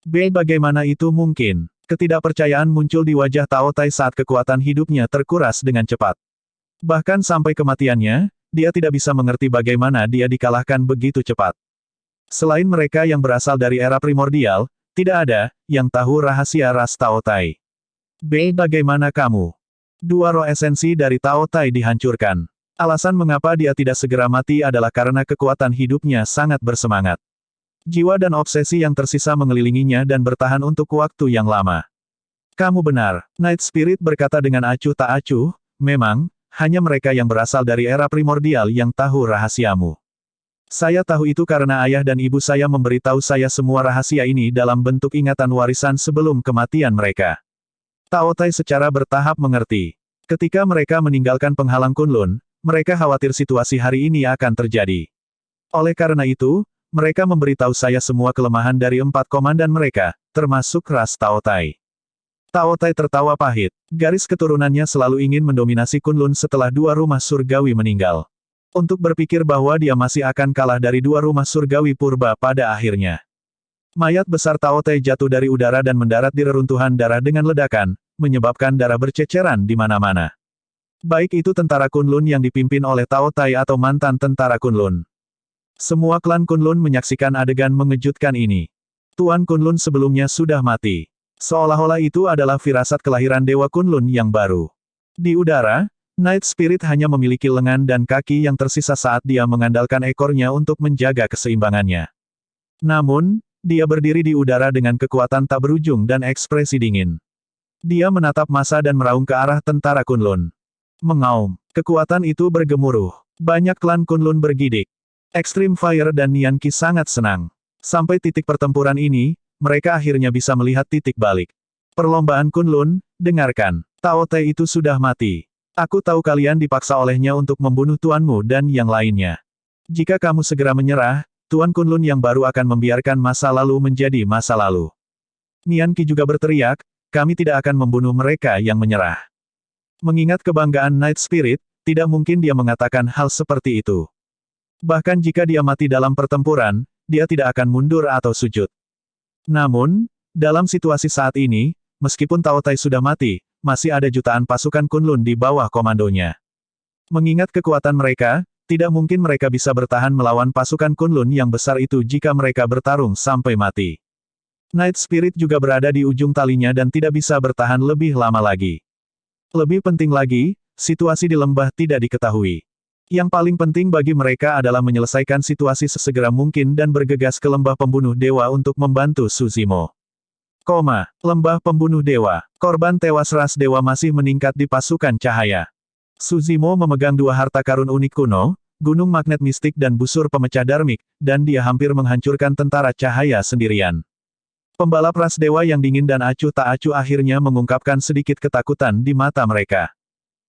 Bagaimana itu mungkin? Ketidakpercayaan muncul di wajah Tao Tai saat kekuatan hidupnya terkuras dengan cepat. Bahkan sampai kematiannya, dia tidak bisa mengerti bagaimana dia dikalahkan begitu cepat. Selain mereka yang berasal dari era primordial, tidak ada yang tahu rahasia ras Tao Tai. Bagaimana kamu? 2 roh esensi dari Tao Tai dihancurkan. Alasan mengapa dia tidak segera mati adalah karena kekuatan hidupnya sangat bersemangat. Jiwa dan obsesi yang tersisa mengelilinginya dan bertahan untuk waktu yang lama. Kamu benar, Night Spirit berkata dengan acuh tak acuh, memang, hanya mereka yang berasal dari era primordial yang tahu rahasiamu. Saya tahu itu karena ayah dan ibu saya memberitahu saya semua rahasia ini dalam bentuk ingatan warisan sebelum kematian mereka. Tao Tai secara bertahap mengerti. Ketika mereka meninggalkan penghalang Kunlun, mereka khawatir situasi hari ini akan terjadi. Oleh karena itu, mereka memberitahu saya semua kelemahan dari 4 komandan mereka, termasuk ras Tao Tai. Tao Tai tertawa pahit. Garis keturunannya selalu ingin mendominasi Kunlun setelah 2 rumah surgawi meninggal. Untuk berpikir bahwa dia masih akan kalah dari 2 rumah surgawi purba pada akhirnya. Mayat besar Tao Tai jatuh dari udara dan mendarat di reruntuhan darah dengan ledakan, menyebabkan darah berceceran di mana-mana. Baik itu tentara Kunlun yang dipimpin oleh Tao Tai atau mantan tentara Kunlun. Semua klan Kunlun menyaksikan adegan mengejutkan ini. Tuan Kunlun sebelumnya sudah mati. Seolah-olah itu adalah firasat kelahiran Dewa Kunlun yang baru. Di udara, Night Spirit hanya memiliki lengan dan kaki yang tersisa saat dia mengandalkan ekornya untuk menjaga keseimbangannya. Namun, dia berdiri di udara dengan kekuatan tak berujung dan ekspresi dingin. Dia menatap masa dan meraung ke arah tentara Kunlun. Mengaum. Kekuatan itu bergemuruh. Banyak klan Kunlun bergidik. Extreme Fire dan Nian Qi sangat senang. Sampai titik pertempuran ini, mereka akhirnya bisa melihat titik balik. Perlombaan Kunlun, dengarkan. Tao Tai itu sudah mati. Aku tahu kalian dipaksa olehnya untuk membunuh tuanmu dan yang lainnya. Jika kamu segera menyerah, Tuan Kunlun yang baru akan membiarkan masa lalu menjadi masa lalu. Nian Qi juga berteriak, kami tidak akan membunuh mereka yang menyerah. Mengingat kebanggaan Night Spirit, tidak mungkin dia mengatakan hal seperti itu. Bahkan jika dia mati dalam pertempuran, dia tidak akan mundur atau sujud. Namun, dalam situasi saat ini, meskipun Tao Tai sudah mati, masih ada jutaan pasukan Kunlun di bawah komandonya. Mengingat kekuatan mereka, tidak mungkin mereka bisa bertahan melawan pasukan Kunlun yang besar itu jika mereka bertarung sampai mati. Night Spirit juga berada di ujung talinya dan tidak bisa bertahan lebih lama lagi. Lebih penting lagi, situasi di lembah tidak diketahui. Yang paling penting bagi mereka adalah menyelesaikan situasi sesegera mungkin dan bergegas ke lembah pembunuh dewa untuk membantu Suzimo. Lembah pembunuh dewa. Korban tewas ras dewa masih meningkat di pasukan cahaya. Suzimo memegang dua harta karun unik kuno, gunung magnet mistik dan busur pemecah darmik, dan dia hampir menghancurkan tentara cahaya sendirian. Pembalap ras dewa yang dingin dan acuh tak acuh akhirnya mengungkapkan sedikit ketakutan di mata mereka.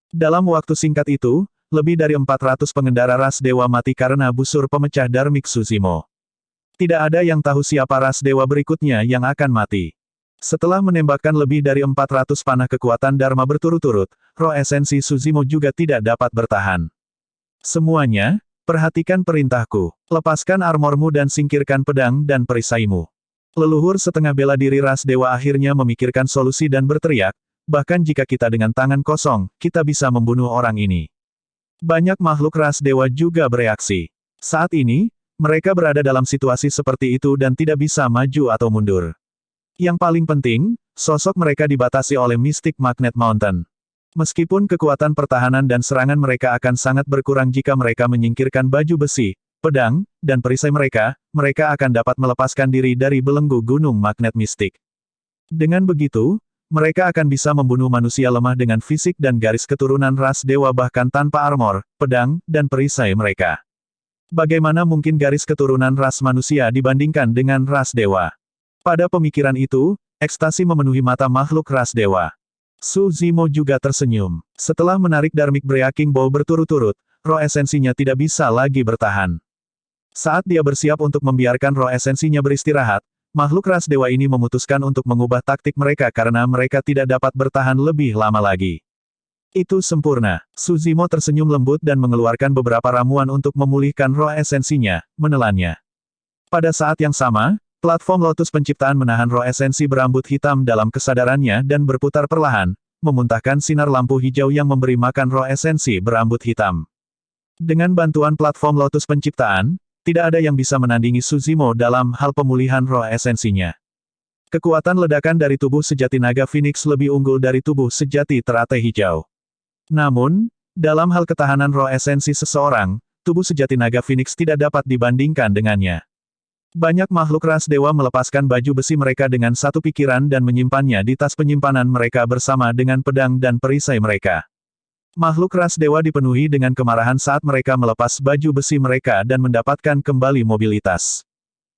Dalam waktu singkat itu, lebih dari 400 pengendara ras dewa mati karena busur pemecah darmik Suzimo. Tidak ada yang tahu siapa ras dewa berikutnya yang akan mati. Setelah menembakkan lebih dari 400 panah kekuatan Dharma berturut-turut, roh esensi Suzimo juga tidak dapat bertahan. Semuanya, perhatikan perintahku. Lepaskan armormu dan singkirkan pedang dan perisaimu. Leluhur setengah bela diri ras dewa akhirnya memikirkan solusi dan berteriak, bahkan jika kita dengan tangan kosong, kita bisa membunuh orang ini. Banyak makhluk ras dewa juga bereaksi. Saat ini, mereka berada dalam situasi seperti itu dan tidak bisa maju atau mundur. Yang paling penting, sosok mereka dibatasi oleh Mystic Magnet Mountain. Meskipun kekuatan pertahanan dan serangan mereka akan sangat berkurang jika mereka menyingkirkan baju besi, pedang, dan perisai mereka, mereka akan dapat melepaskan diri dari belenggu gunung magnet mistik. Dengan begitu, mereka akan bisa membunuh manusia lemah dengan fisik dan garis keturunan ras dewa bahkan tanpa armor, pedang, dan perisai mereka. Bagaimana mungkin garis keturunan ras manusia dibandingkan dengan ras dewa? Pada pemikiran itu, ekstasi memenuhi mata makhluk ras dewa. Suzimo juga tersenyum. Setelah menarik Dharmic Breaking Bow berturut-turut, roh esensinya tidak bisa lagi bertahan. Saat dia bersiap untuk membiarkan roh esensinya beristirahat, makhluk ras dewa ini memutuskan untuk mengubah taktik mereka karena mereka tidak dapat bertahan lebih lama lagi. Itu sempurna. Suzimo tersenyum lembut dan mengeluarkan beberapa ramuan untuk memulihkan roh esensinya, menelannya. Pada saat yang sama, platform lotus penciptaan menahan roh esensi berambut hitam dalam kesadarannya dan berputar perlahan, memuntahkan sinar lampu hijau yang memberi makan roh esensi berambut hitam. Dengan bantuan platform lotus penciptaan, tidak ada yang bisa menandingi Suzimo dalam hal pemulihan roh esensinya. Kekuatan ledakan dari tubuh sejati naga Phoenix lebih unggul dari tubuh sejati teratai hijau. Namun, dalam hal ketahanan roh esensi seseorang, tubuh sejati naga Phoenix tidak dapat dibandingkan dengannya. Banyak makhluk ras dewa melepaskan baju besi mereka dengan satu pikiran dan menyimpannya di tas penyimpanan mereka bersama dengan pedang dan perisai mereka. Makhluk ras dewa dipenuhi dengan kemarahan saat mereka melepas baju besi mereka dan mendapatkan kembali mobilitas.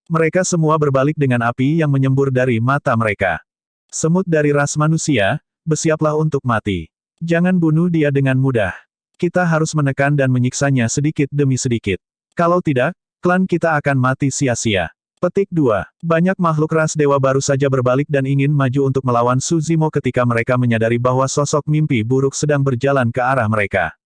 Mereka semua berbalik dengan api yang menyembur dari mata mereka. Semut dari ras manusia, bersiaplah untuk mati. Jangan bunuh dia dengan mudah. Kita harus menekan dan menyiksanya sedikit demi sedikit. Kalau tidak, klan kita akan mati sia-sia. Petik 2. Banyak makhluk ras dewa baru saja berbalik dan ingin maju untuk melawan Suzimo ketika mereka menyadari bahwa sosok mimpi buruk sedang berjalan ke arah mereka.